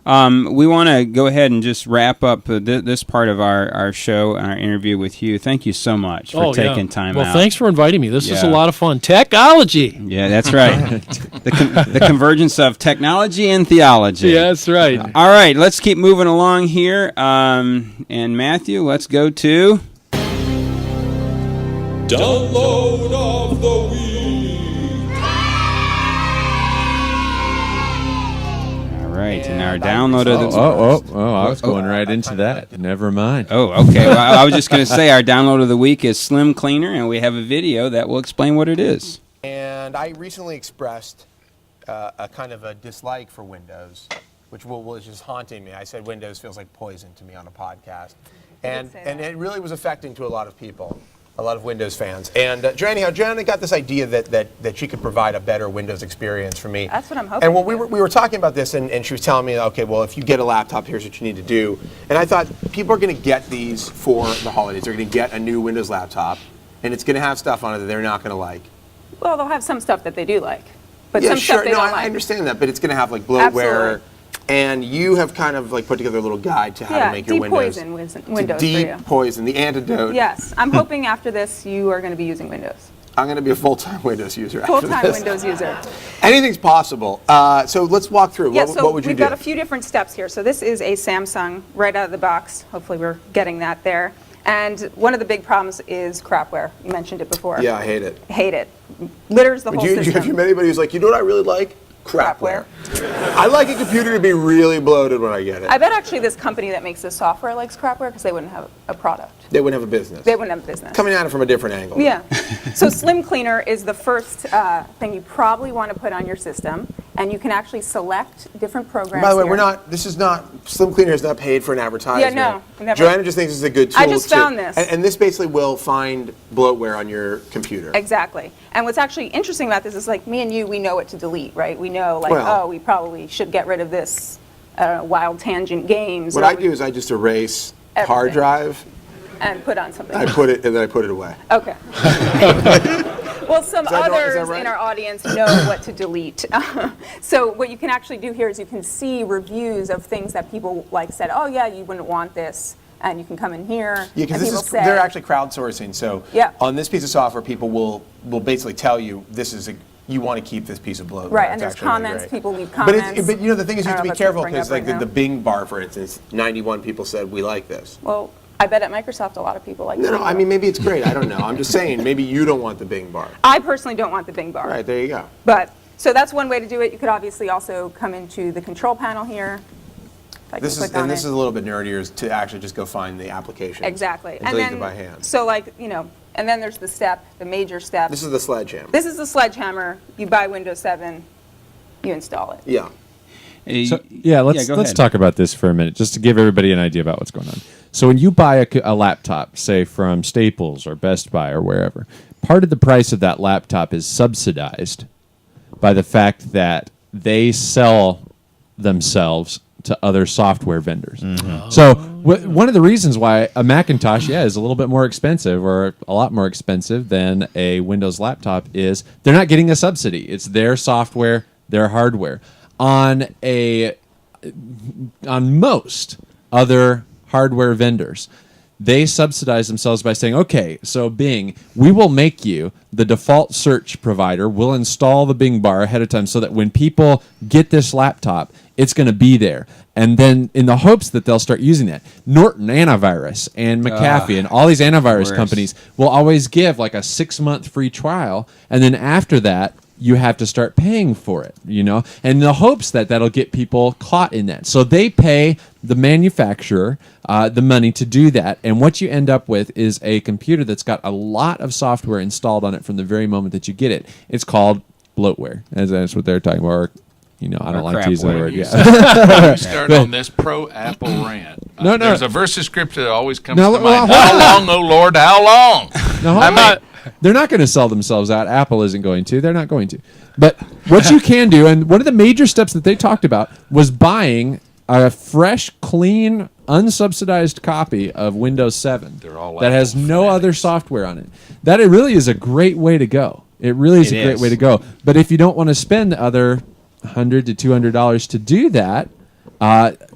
We want to go ahead and just wrap up this part of our show and our interview with you. Thank you so much for taking time out. Well, thanks for inviting me. This is a lot of fun. Technology. Yeah, that's right. the convergence of technology and theology. Yeah, that's right. All right, let's keep moving along here. And Matthew, let's go to... Download of the Week. Right, and our download of the... I was going right into that. Never mind. Oh, okay. Well, I was just going to say our download of the week is Slim Cleaner, and we have a video that will explain what it is. And I recently expressed a kind of a dislike for Windows, which was just haunting me. I said Windows feels like poison to me on a podcast. And it really was affecting to a lot of people. A lot of Windows fans. And Joanna got this idea that she could provide a better Windows experience for me. That's what I'm hoping. And when we were talking about this, and she was telling me, okay, well, if you get a laptop, here's what you need to do. And I thought, people are going to get these for the holidays. They're going to get a new Windows laptop, and it's going to have stuff on it that they're not going to like. Well, they'll have some stuff that they do like. But Yeah, some sure. stuff they No, don't like. I understand that, but it's going to have like bloatware. Absolutely. And you have kind of like put together a little guide to how to make your Windows. Windows for you. Depoison, the antidote. Yes, I'm hoping after this you are going to be using Windows. I'm going to be a full-time Windows user after Full-time this. Windows user. Anything's possible. So let's walk through. Yeah, what would you we've do? got a few different steps here. So this is a Samsung right out of the box. Hopefully we're getting that there. And one of the big problems is crapware. You mentioned it before. Yeah, I hate it. Hate it. Litters the whole Have system. you met anybody who's like, you know what I really like? crapware. I like a computer to be really bloated when I get it. I bet actually this company that makes this software likes crapware because they wouldn't have a product. They wouldn't have a business. They wouldn't have a business. Coming at it from a different angle. Yeah. So Slim Cleaner is the first thing you probably want to put on your system, and you can actually select different programs. By the way, here. Slim Cleaner is not paid for an advertisement. Yeah, no, never. Joanna just thinks it's a good tool. I just found this. And this basically will find bloatware on your computer. Exactly. And what's actually interesting about this is like me and you, we know what to delete, right? We know like, Well- oh, we probably should get rid of this, I don't know, Wild Tangent Games. What or- I do is I just erase hard Everything. drive, And put on something. I put it, and then I put it away. Okay. Well, some Is that others right? in our audience know what to delete. So what you can actually do here is you can see reviews of things that people like said, oh yeah, you wouldn't want this, and you can come in here. Yeah, because and people say, they're actually crowdsourcing. So Yeah. on this piece of software, people will basically tell you you want to keep this piece of bloatware. Right, It's and there's actually really comments, great. people leave But, comments. but the thing is, you I have to don't be know if careful bring it up because like right the now. Bing bar, for instance, 91 people said we like this. Well, I bet at Microsoft a lot of people like No, Bing I bar. mean maybe it's great. I don't know. I'm just saying maybe you don't want the Bing bar. I personally don't want the Bing bar. Right, there you go. But, so that's one way to do it. You could obviously also come into the control panel here. If I can This click is on and this it. is a little bit nerdier is to actually just go find the application. Exactly. And delete it by hand. So like, and then there's the major step. This is the sledgehammer. This is the sledgehammer. You buy Windows 7, you install it. Yeah. So, let's go ahead. talk about this for a minute, just to give everybody an idea about what's going on. So when you buy a laptop, say from Staples or Best Buy or wherever, part of the price of that laptop is subsidized by the fact that they sell themselves to other software vendors. So one of the reasons why a Macintosh, is a little bit more expensive or a lot more expensive than a Windows laptop is they're not getting a subsidy. It's their software, their hardware. On most other hardware vendors, they subsidize themselves by saying, okay, so Bing, we will make you the default search provider. We'll install the Bing bar ahead of time so that when people get this laptop, it's going to be there. And then in the hopes that they'll start using that, Norton Antivirus and McAfee and all these antivirus worse. companies will always give like a 6-month free trial. And then after that, you have to start paying for it, and in the hopes that that'll get people caught in that. So they pay the manufacturer the money to do that, and what you end up with is a computer that's got a lot of software installed on it from the very moment that you get it. It's called bloatware, as that's what they're talking about. Or, I don't like to use the word. You Yeah. start on this pro-Apple rant. No. There's a versus script that always comes No, to well, mind. How long, oh Lord, how long? No, hold on. They're not going to sell themselves out. Apple isn't going to. They're not going to. But what you can do, and one of the major steps that they talked about was buying a fresh, clean, unsubsidized copy of Windows 7 They're all that has Apple no fanatics. other software on it. That it really is a great way to go. It really is It a great is. way to go. But if you don't want to spend the other $100 to $200 to do that,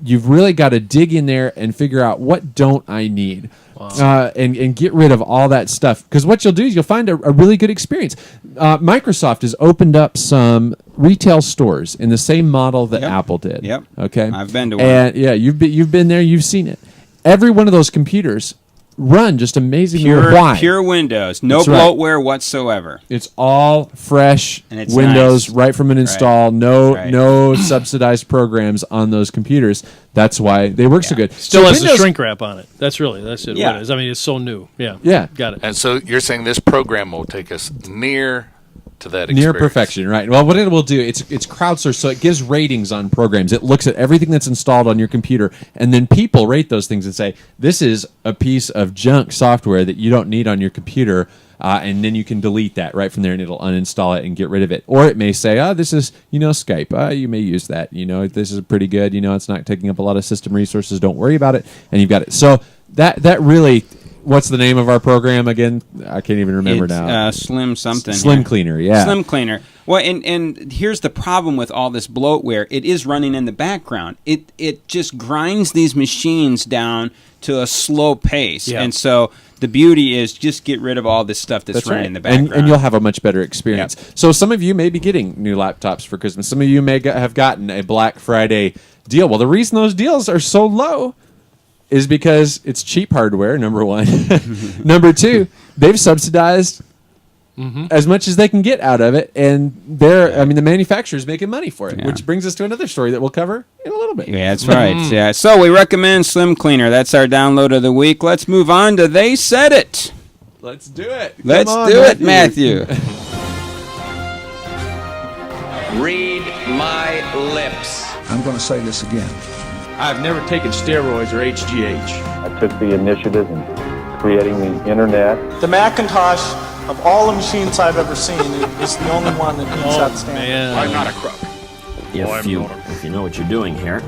you've really got to dig in there and figure out what don't I need. And get rid of all that stuff. Because what you'll do is you'll find a really good experience. Microsoft has opened up some retail stores in the same model that Yep. Apple did. Yep. Okay. I've been to one. And you've been there. You've seen it. Every one of those computers run just amazingly. Why? Pure Windows, no That's right. bloatware whatsoever. It's all fresh And it's Windows nice. right from an install. No, Right. no subsidized programs on those computers. That's why they work so good. Still So has the Windows- shrink wrap on it. That's it. Yeah. What it is. I mean, it's so new. Yeah. Yeah. Got it. And so you're saying this program will take us near to that Near experience. perfection, right? Well, what it will do, it's crowdsourced, so it gives ratings on programs. It looks at everything that's installed on your computer, and then people rate those things and say, this is a piece of junk software that you don't need on your computer, and then you can delete that right from there, and it'll uninstall it and get rid of it. Or it may say, this is, Skype. You may use that. This is pretty good. It's not taking up a lot of system resources. Don't worry about it, and you've got it. So that really... What's the name of our program again? I can't even remember It's, now. Slim something. Slim here. Cleaner, yeah. Slim Cleaner. Well, and here's the problem with all this bloatware. It is running in the background. It just grinds these machines down to a slow pace. Yeah. And so the beauty is just get rid of all this stuff that's running in the background. And you'll have a much better experience. Yep. So some of you may be getting new laptops for Christmas. Some of you may have gotten a Black Friday deal. Well, the reason those deals are so low is because it's cheap hardware, number one. Number two, they've subsidized as much as they can get out of it, and the manufacturer's making money for it, which brings us to another story that we'll cover in a little bit. Yeah, that's right. Yeah. So we recommend Slim Cleaner. That's our download of the week. Let's move on to They Said It. Let's do it. Let's Come on, do it, Matthew. Read my lips. I'm going to say this again. I've never taken steroids or HGH. I took the initiative in creating the internet. The Macintosh, of all the machines I've ever seen, is the only one that meets that standard. Man. I'm not a crook. If you know what you're doing here,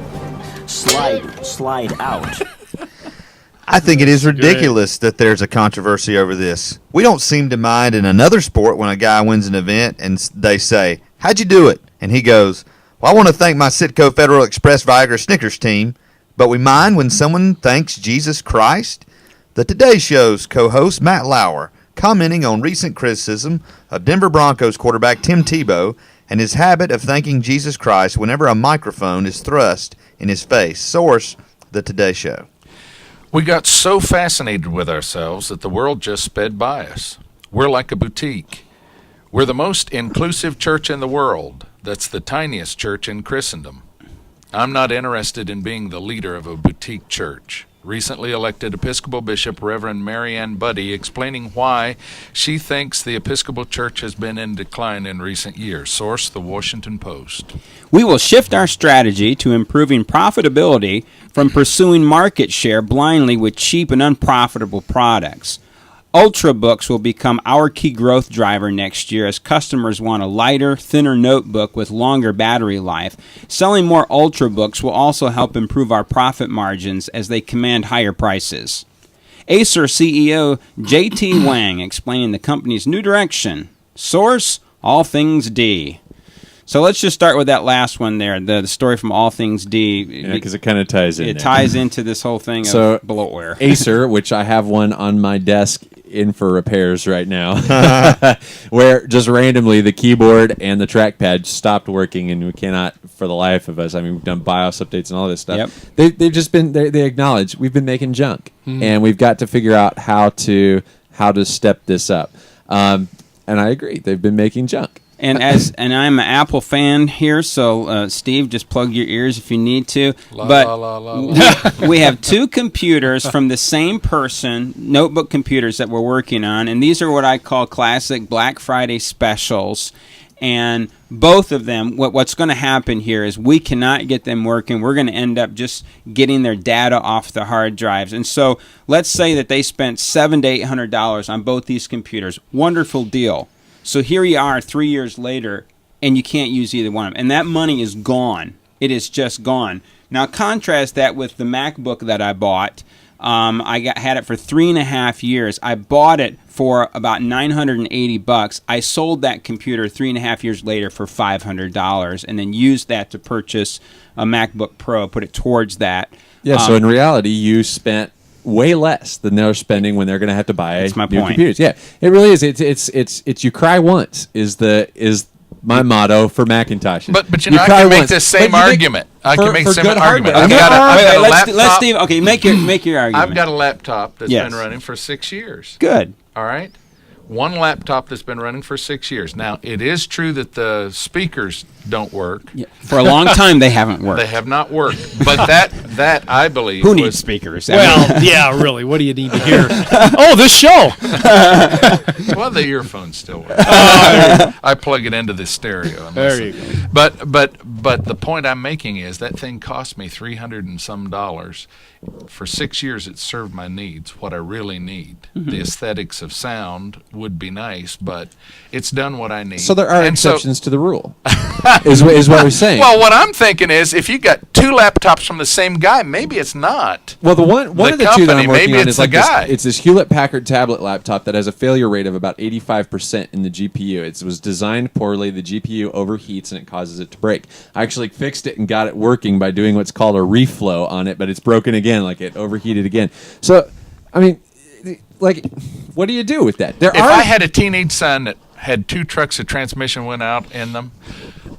slide out. I think it is ridiculous that there's a controversy over this. We don't seem to mind in another sport when a guy wins an event and they say, "How'd you do it?" And he goes, "Well, I want to thank my Citgo Federal Express Viagra Snickers team." But we mind when someone thanks Jesus Christ? The Today Show's co-host Matt Lauer, commenting on recent criticism of Denver Broncos quarterback Tim Tebow and his habit of thanking Jesus Christ whenever a microphone is thrust in his face. Source, The Today Show. We got so fascinated with ourselves that the world just sped by us. We're like a boutique. We're the most inclusive church in the world. That's the tiniest church in Christendom. I'm not interested in being the leader of a boutique church. Recently elected Episcopal Bishop Reverend Mary Ann Buddy explaining why she thinks the Episcopal Church has been in decline in recent years. Source, The Washington Post. We will shift our strategy to improving profitability from pursuing market share blindly with cheap and unprofitable products. Ultrabooks will become our key growth driver next year as customers want a lighter, thinner notebook with longer battery life. Selling more Ultrabooks will also help improve our profit margins as they command higher prices. Acer CEO J.T. Wang explaining the company's new direction. Source, All Things D. So let's just start with that last one there, the story from All Things D. Yeah, because it kind of ties in. It ties into this whole thing of bloatware. Acer, which I have one on my desk in for repairs right now, where just randomly the keyboard and the trackpad stopped working, and we cannot, for the life of us, I mean, we've done BIOS updates and all this stuff. Yep. They've just been, they acknowledge we've been making junk, and we've got to figure out how to step this up. And I agree, they've been making junk. And I'm an Apple fan here, so Steve, just plug your ears if you need to. We have two computers from the same person, notebook computers that we're working on, and these are what I call classic Black Friday specials. And both of them, what's going to happen here is we cannot get them working. We're going to end up just getting their data off the hard drives. And so let's say that they spent $700 to $800 on both these computers. Wonderful deal. So here you are 3 years later, and you can't use either one of them. And that money is gone. It is just gone. Now contrast that with the MacBook that I bought. Had it for 3.5 years. I bought it for about $980. I sold that computer 3.5 years later for $500, and then used that to purchase a MacBook Pro, put it towards that. Yeah, so in reality, you spent way less than they're spending when they're going to have to buy new computers. Yeah, it really is. It's you cry once is my motto for Macintoshes. But you know, I can make the same argument. I can make the same argument. I've got a laptop. Let's Steve. Okay, make your argument. I've got a laptop that's been running for 6 years. Good. All right. One laptop that's been running for 6 years. Now, it is true that the speakers don't work. Yeah. For a long time, they haven't worked. They have not worked. But that I believe. Who needs speakers? Well, yeah, really. What do you need to hear? Oh, this show. Well, the earphones still work. I plug it into the stereo. There you go. But the point I'm making is that thing cost me $300 and some. For 6 years, it served my needs, what I really need. Mm-hmm. The aesthetics of sound would be nice, but it's done what I need. So there are exceptions to the rule, is what we're saying. Well, what I'm thinking is, if you got two laptops from the same guy, maybe it's not. Well, one of the two that I'm working on is like guy. It's this Hewlett-Packard tablet laptop that has a failure rate of about 85% in the GPU. It was designed poorly. The GPU overheats and it causes it to break. I actually fixed it and got it working by doing what's called a reflow on it, but it's broken again, like it overheated again. So, I mean, like, what do you do with that? If I had a teenage son that had 2 trucks of transmission went out in them,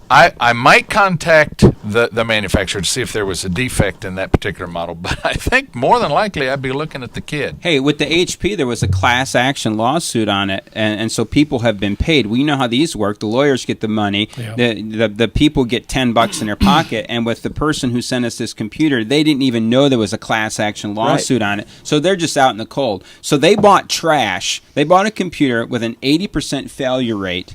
I might contact the manufacturer to see if there was a defect in that particular model, but I think more than likely I'd be looking at the kid. Hey, with the HP, there was a class action lawsuit on it, and so people have been paid. We know how these work. The lawyers get the money. Yeah. The people get $10 in their pocket, and with the person who sent us this computer, they didn't even know there was a class action lawsuit on it, so they're just out in the cold. So they bought trash. They bought a computer with an 80% failure rate.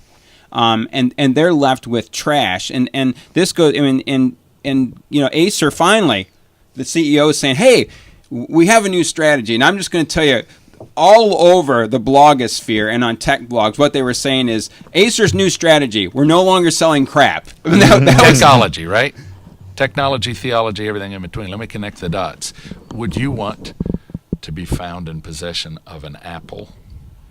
And they're left with trash, and this goes. And Acer finally, the CEO is saying, "Hey, we have a new strategy," and I'm just going to tell you, all over the blogosphere and on tech blogs, what they were saying is Acer's new strategy: we're no longer selling crap. Technology, right? Technology, theology, everything in between. Let me connect the dots. Would you want to be found in possession of an Apple?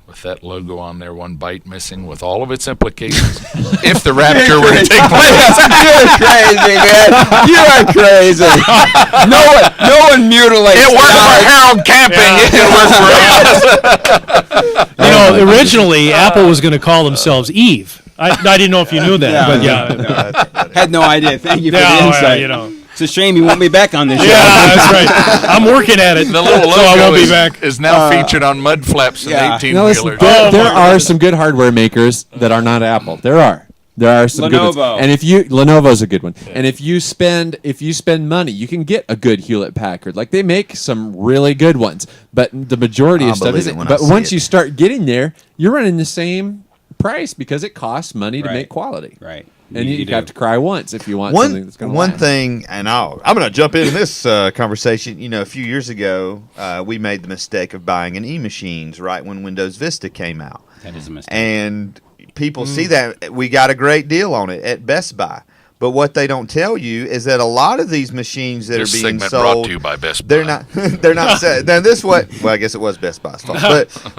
With that logo on there, one byte missing, with all of its implications, if the rapture were to take place. You're crazy, man. You are crazy. No one mutilates. It worked for Harold Camping. It can work for us. Originally, Apple was going to call themselves Eve. I didn't know if you knew that, but had no idea. Thank you for the insight. It's a shame you won't be back on this show. Yeah, that's right. I'm working at it, the little logo so I won't be back. Is now featured on mud flaps and 18-wheelers. There are some good hardware makers that are not Apple. There are some good ones. And Lenovo's a good one. Yeah. And if you spend money, you can get a good Hewlett Packard. Like, they make some really good ones, but the majority of stuff isn't. But once you start getting there, you're running the same price because it costs money to make quality. Right. And you have to cry once if you want something that's going to last. One thing, and I'm going to jump into this conversation. A few years ago, we made the mistake of buying an E-machines right when Windows Vista came out. That is a mistake. And people see that. We got a great deal on it at Best Buy. But what they don't tell you is that a lot of these machines that are being sold, brought to you by Best Buy. They're not. Now this well, I guess it was Best Buy's fault.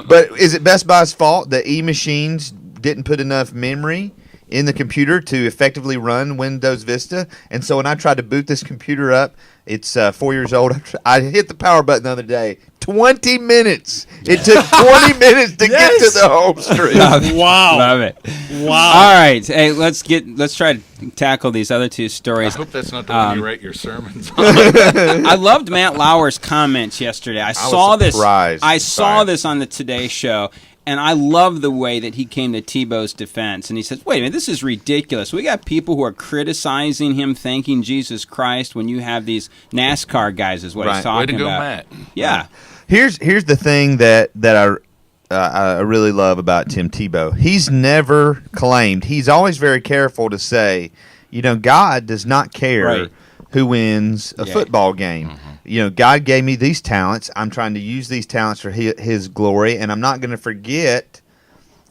But is it Best Buy's fault that E-machines didn't put enough memory in the computer to effectively run Windows Vista? And so when I tried to boot this computer up, it's 4 years old. I hit the power button the other day. 20 minutes. It took 20 minutes to get to the home screen. Wow. Love it. Wow. All right. Hey, let's try to tackle these other two stories. I hope that's not the way you write your sermons. I loved Matt Lauer's comments yesterday. I saw this on the Today Show. And I love the way that he came to Tebow's defense. And he says, wait a minute, this is ridiculous. We got people who are criticizing him, thanking Jesus Christ, when you have these NASCAR guys is what he's talking about. Way to go, Matt. Yeah. Here's the thing that I really love about Tim Tebow. He's never claimed. He's always very careful to say, God does not care who wins a football game. Mm-hmm. God gave me these talents. I'm trying to use these talents for his glory, and I'm not going to forget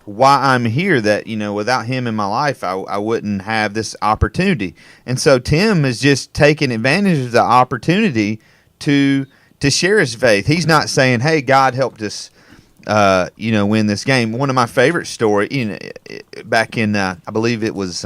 why I'm here, that, without him in my life, I wouldn't have this opportunity. And so Tim is just taking advantage of the opportunity to share his faith. He's not saying, hey, God helped us, win this game. One of my favorite stories, back in, I believe it was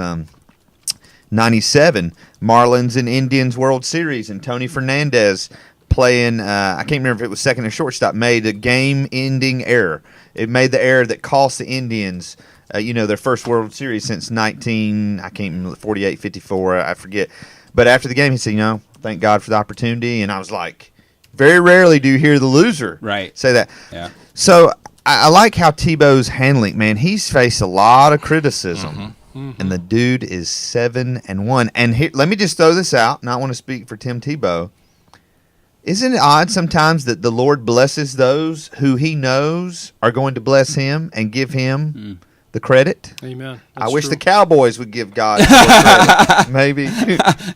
97, Marlins and Indians World Series, and Tony Fernandez playing, I can't remember if it was second or shortstop, made a game-ending error. It made the error that cost the Indians, their first World Series since 48, 54, I forget. But after the game, he said, thank God for the opportunity. And I was like, very rarely do you hear the loser say that. Yeah. So I like how Tebow's handling, man. He's faced a lot of criticism. Mm-hmm. Mm-hmm. And the dude is 7-1. And here, let me just throw this out, and I want to speak for Tim Tebow. Isn't it odd sometimes that the Lord blesses those who he knows are going to bless him and give him the credit? Amen. I wish the Cowboys would give God credit. Maybe.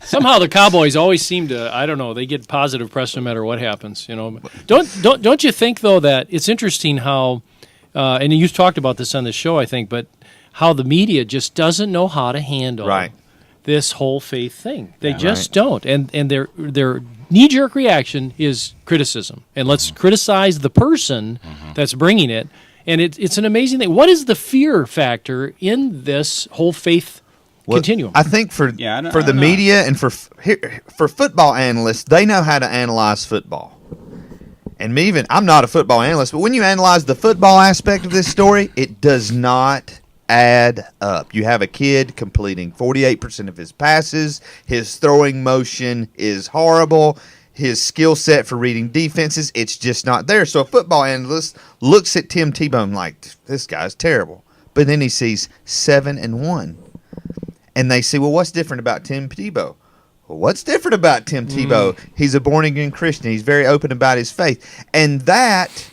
Somehow the Cowboys always seem to, I don't know, they get positive press no matter what happens. Don't you think, though, that it's interesting how, and you've talked about this on the show, I think, but how the media just doesn't know how to handle this whole faith thing. They just don't. And their knee-jerk reaction is criticism. And let's criticize the person that's bringing it. And it's an amazing thing. What is the fear factor in this whole faith continuum? I think for the media and for football analysts, they know how to analyze football. And I'm not a football analyst, but when you analyze the football aspect of this story, it does not add up. You have a kid completing 48% of his passes. His throwing motion is horrible. His skill set for reading defenses, it's just not there. So a football analyst looks at Tim Tebow like, this guy's terrible. But then he sees 7-1. And they say, well, what's different about Tim Tebow? Well, what's different about Tim Tebow? He's a born-again Christian. He's very open about his faith. And that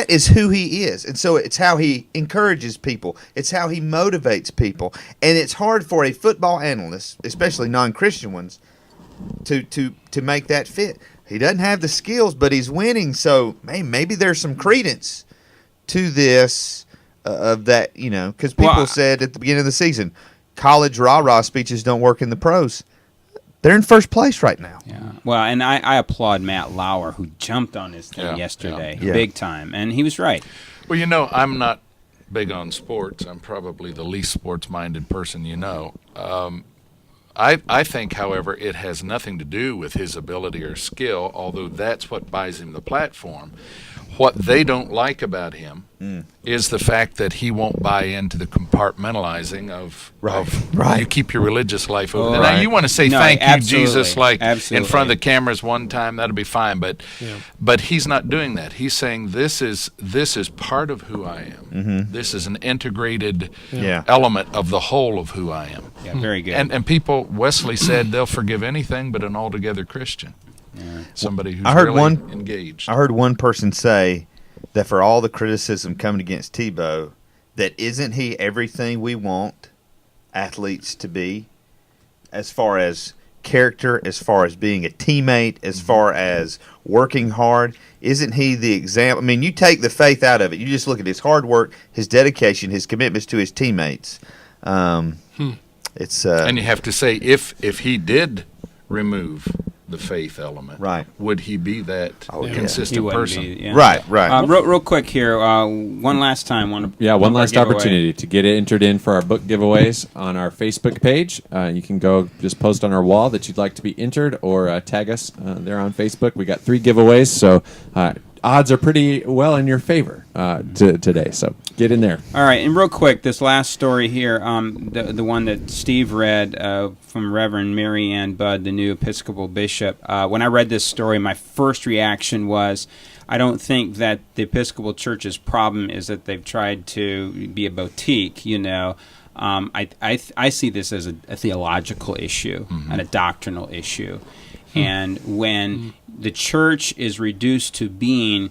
is who he is. And so it's how he encourages people. It's how he motivates people. And it's hard for a football analyst, especially non-Christian ones, to make that fit. He doesn't have the skills, but he's winning. So maybe there's some credence to this of that, because people said at the beginning of the season, college rah-rah speeches don't work in the pros. They're in first place right now. Yeah. Well, and I applaud Matt Lauer, who jumped on this thing yesterday, big time, and he was right. Well, I'm not big on sports. I'm probably the least sports-minded person you know. I think, however, it has nothing to do with his ability or skill, although that's what buys him the platform. What they don't like about him is the fact that he won't buy into the compartmentalizing of you keep your religious life over there. Now, you want to say thank you, Jesus, in front of the cameras one time, that'll be fine. But he's not doing that. He's saying this is part of who I am. Mm-hmm. This is an integrated element of the whole of who I am. Yeah, very good. And people, Wesley said, they'll forgive anything but an altogether Christian. Yeah. Somebody who's engaged. I heard one person say that for all the criticism coming against Tebow, that isn't he everything we want athletes to be, as far as character, as far as being a teammate, as far as working hard? Isn't he the example? I mean, you take the faith out of it. You just look at his hard work, his dedication, his commitments to his teammates. It's and you have to say, if he did remove the faith element, would he be that consistent person? Right. Real quick here, one last time. One last opportunity to get entered in for our book giveaways on our Facebook page. You can go just post on our wall that you'd like to be entered, or tag us there on Facebook. We got 3 giveaways, so odds are pretty well in your favor today, so get in there. All right, and real quick, this last story here, the one that Steve read from Reverend Mary Ann Budd, the new Episcopal bishop. When I read this story, my first reaction was, I don't think that the Episcopal Church's problem is that they've tried to be a boutique, I see this as a theological issue and a doctrinal issue. And when the church is reduced to being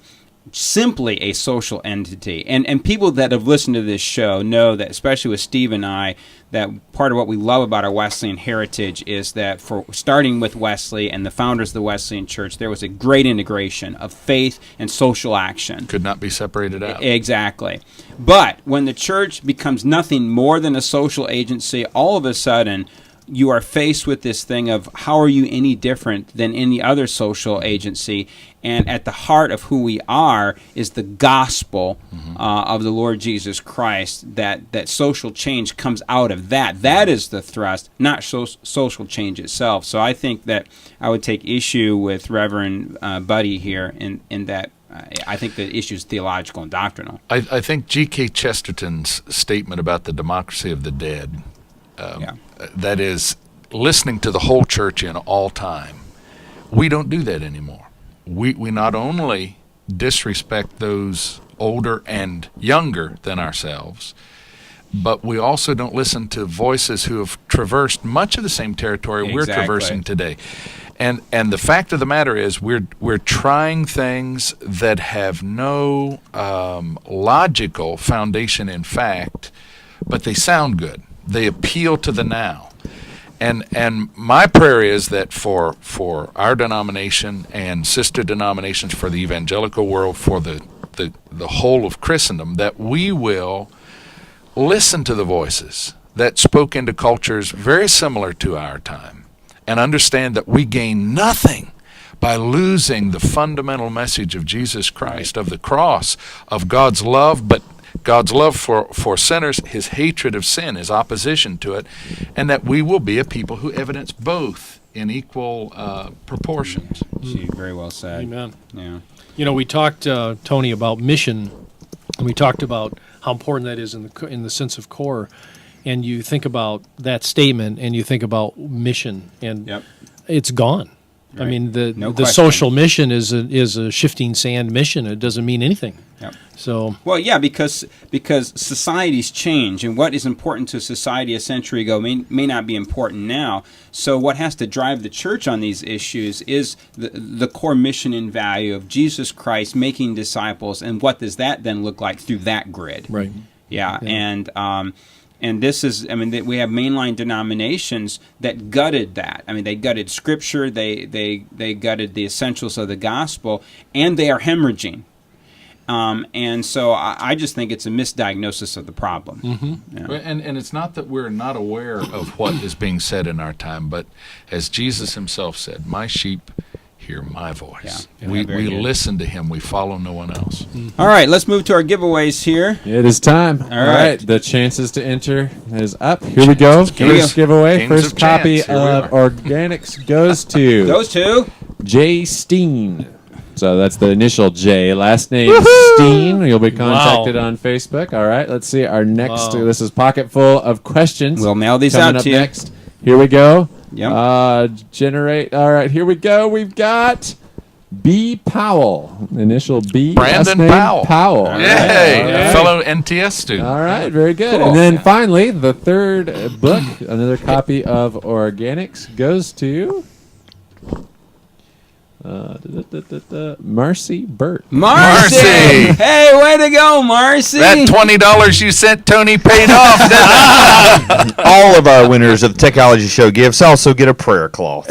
simply a social entity, and people that have listened to this show know that, especially with Steve and I, that part of what we love about our Wesleyan heritage is that, for starting with Wesley and the founders of the Wesleyan Church, there was a great integration of faith and social action. Could not be separated out. Exactly. But when the church becomes nothing more than a social agency, all of a sudden you are faced with this thing of, how are you any different than any other social agency? And at the heart of who we are is the gospel of the Lord Jesus Christ, that social change comes out of that. That is the thrust, not social change itself. So I think that I would take issue with Reverend Buddy here in that I think the issue is theological and doctrinal. I think G.K. Chesterton's statement about the democracy of the dead, that is, listening to the whole church in all time, we don't do that anymore. We not only disrespect those older and younger than ourselves, but we also don't listen to voices who have traversed much of the same territory we're traversing today. And the fact of the matter is, we're trying things that have no logical foundation in fact, but they sound good. They appeal to the now. And my prayer is that for our denomination and sister denominations, for the evangelical world, for the whole of Christendom, that we will listen to the voices that spoke into cultures very similar to our time, and understand that we gain nothing by losing the fundamental message of Jesus Christ, of the cross, of God's love, but God's love for sinners, his hatred of sin, his opposition to it, and that we will be a people who evidence both in equal proportions. Very well said. Amen. Yeah. We talked, Tony, about mission, and we talked about how important that is in the sense of core. And you think about that statement, and you think about mission, and it's gone. Right. I mean, the social mission is a shifting sand mission. It doesn't mean anything. Yep. So because societies change, and what is important to society a century ago may not be important now. So what has to drive the church on these issues is the core mission and value of Jesus Christ making disciples, and what does that then look like through that grid? Right. Yeah. And this is, I mean, we have mainline denominations that gutted that. I mean, they gutted Scripture, they gutted the essentials of the gospel, and they are hemorrhaging. And so I just think it's a misdiagnosis of the problem. Mm-hmm. Yeah. And it's not that we're not aware of what is being said in our time, but as Jesus himself said, my sheep hear my voice. Yeah. We listen to him. We follow no one else. All right, let's move to our giveaways here. It is time. All right. The chances to enter is up. Here we go. First giveaway. Games First of copy chance. of Organics goes to Those two. Jay Steen. So that's the initial J. Last name Steen. You'll be contacted on Facebook. All right. Let's see our next. This is Pocket Full of Questions. We'll mail these coming out up to you. Next. Here we go. Yep. Generate. All right. Here we go. We've got B. Powell. Initial B. Brandon last name Powell. Yay. All right. Fellow NTS student. All right. Very good. Cool. And then finally, the third book, another copy of Organics, goes to Marcy Burt. Marcy! Hey, way to go, Marcy! That $20 you sent Tony paid off, didn't it? All of our winners of the Technology Show gifts also get a prayer cloth.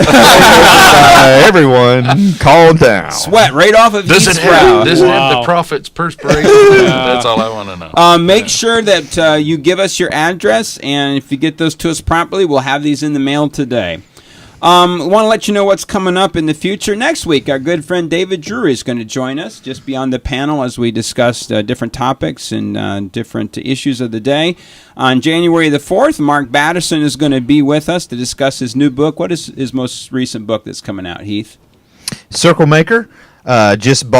Everyone, calm down. Sweat right off of Does Heath's it brow. have the prophet's perspiration? That's all I want to know. Make sure that you give us your address, and if you get those to us promptly, we'll have these in the mail today. Want to let you know what's coming up in the future. Next week, our good friend David Drury is going to join us just beyond the panel as we discuss different topics and different issues of the day. On January the 4th, Mark Batterson is going to be with us to discuss his new book. What is his most recent book that's coming out, Heath? Circle Maker. Just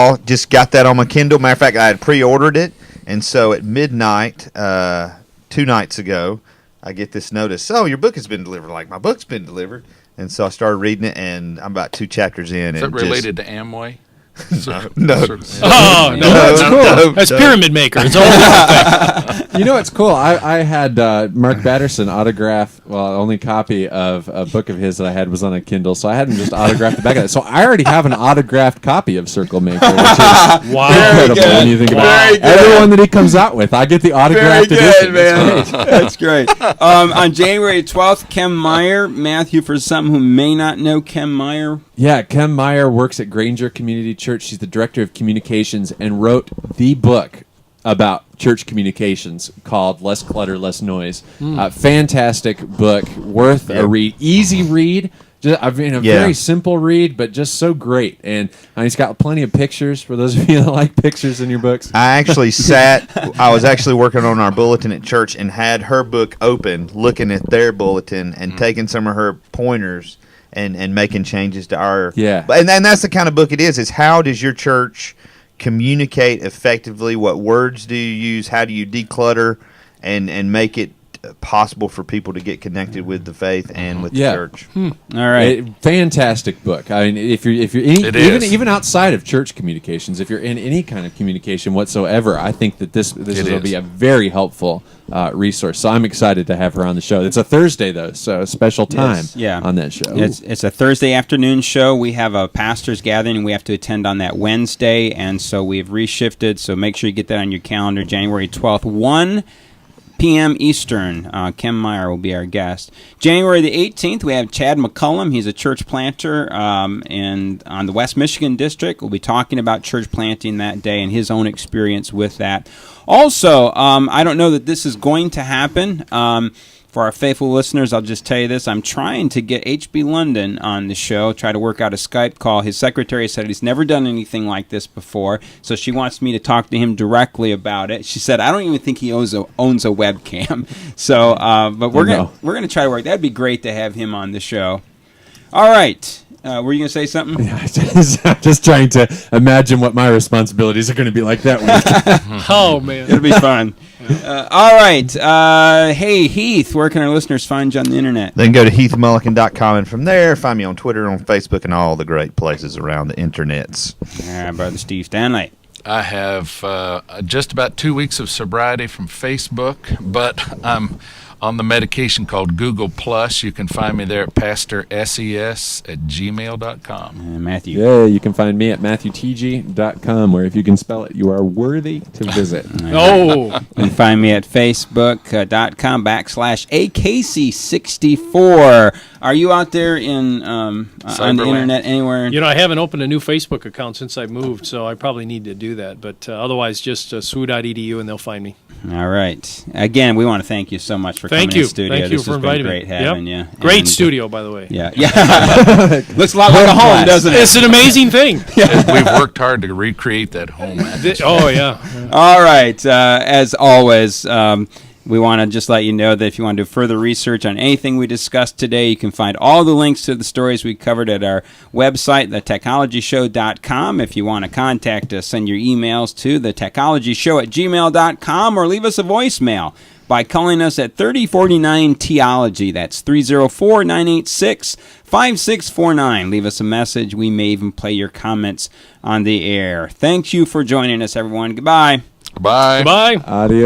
got that on my Kindle. Matter of fact, I had pre-ordered it, and so at midnight 2 nights ago, I get this notice. Oh, your book has been delivered. Like, my book's been delivered. And so I started reading it, and I'm about 2 chapters in. Is that related to Amway? No. Oh, no, that's cool. That's Pyramid Maker. It's all You know what's cool? I had Mark Batterson autograph, only copy of a book of his that I had was on a Kindle, so I had him just autograph the back of it. So I already have an autographed copy of Circle Maker, which is incredible when you think about it. Everyone that he comes out with, I get the autographed edition. Man. That's great. On January 12th, Kem Meyer, Matthew, for some who may not know Kem Meyer. Yeah, Kem Meyer works at Granger Community Church. She's the director of communications and wrote the book about church communications called Less Clutter, Less Noise. Fantastic book, worth a read. Easy read. Very simple read, but just so great. And he's got plenty of pictures for those of you that like pictures in your books. I was actually working on our bulletin at church and had her book open, looking at their bulletin and taking some of her pointers and making changes to our... Yeah. And that's the kind of book it is how does your church communicate effectively? What words do you use? How do you declutter and make it possible for people to get connected with the faith and with the church? All right. Fantastic book. I mean, if you're even outside of church communications, if you're in any kind of communication whatsoever, I think that this will be a very helpful resource. So I'm excited to have her on the show. It's a Thursday though, so a special time on that show. It's a Thursday afternoon show. We have a pastors gathering and we have to attend on that Wednesday, and so we've reshifted. So make sure you get that on your calendar. January 12th, 1 p.m. Eastern. Kem Meyer will be our guest. January the 18th, we have Chad McCullum. He's a church planter and on the West Michigan District. We'll be talking about church planting that day and his own experience with that. Also, I don't know that this is going to happen. For our faithful listeners, I'll just tell you this. I'm trying to get H.B. London on the show, try to work out a Skype call. His secretary said he's never done anything like this before, so she wants me to talk to him directly about it. She said, I don't even think he owns a webcam. So, but we're gonna try to work. That'd be great to have him on the show. All right. Were you going to say something? Yeah, I'm just trying to imagine what my responsibilities are going to be like that week. Oh, man. It'll be fun. All right. Hey, Heath, where can our listeners find you on the internet? Then go to heathmullican.com, and from there, find me on Twitter, on Facebook, and all the great places around the internets. All right, Brother Steve Stanley. I have just about 2 weeks of sobriety from Facebook, but I'm on the medication called Google Plus. You can find me there at pastorses@gmail.com. Matthew. Yeah, you can find me at matthewtg.com, where if you can spell it, you are worthy to visit. Oh. You can find me at facebook.com/AKC64. Are you out there in on the internet anywhere? You know, I haven't opened a new Facebook account since I moved, so I probably need to do that. But otherwise, just SWU.edu, and they'll find me. All right. Again, we want to thank you so much for coming in the studio. Thank you this for has inviting been great me. having you. Great And, studio, by the way. Yeah. Looks a lot like a home, doesn't it? It's an amazing thing. We've worked hard to recreate that home atmosphere. Oh, yeah. All right. As always, we want to just let you know that if you want to do further research on anything we discussed today, you can find all the links to the stories we covered at our website, thetechnologyshow.com. If you want to contact us, send your emails to thetechnologyshow@gmail.com or leave us a voicemail by calling us at 3049-TEOLOGY. That's 304-986-5649. Leave us a message. We may even play your comments on the air. Thank you for joining us, everyone. Goodbye. Bye. Goodbye. Adios.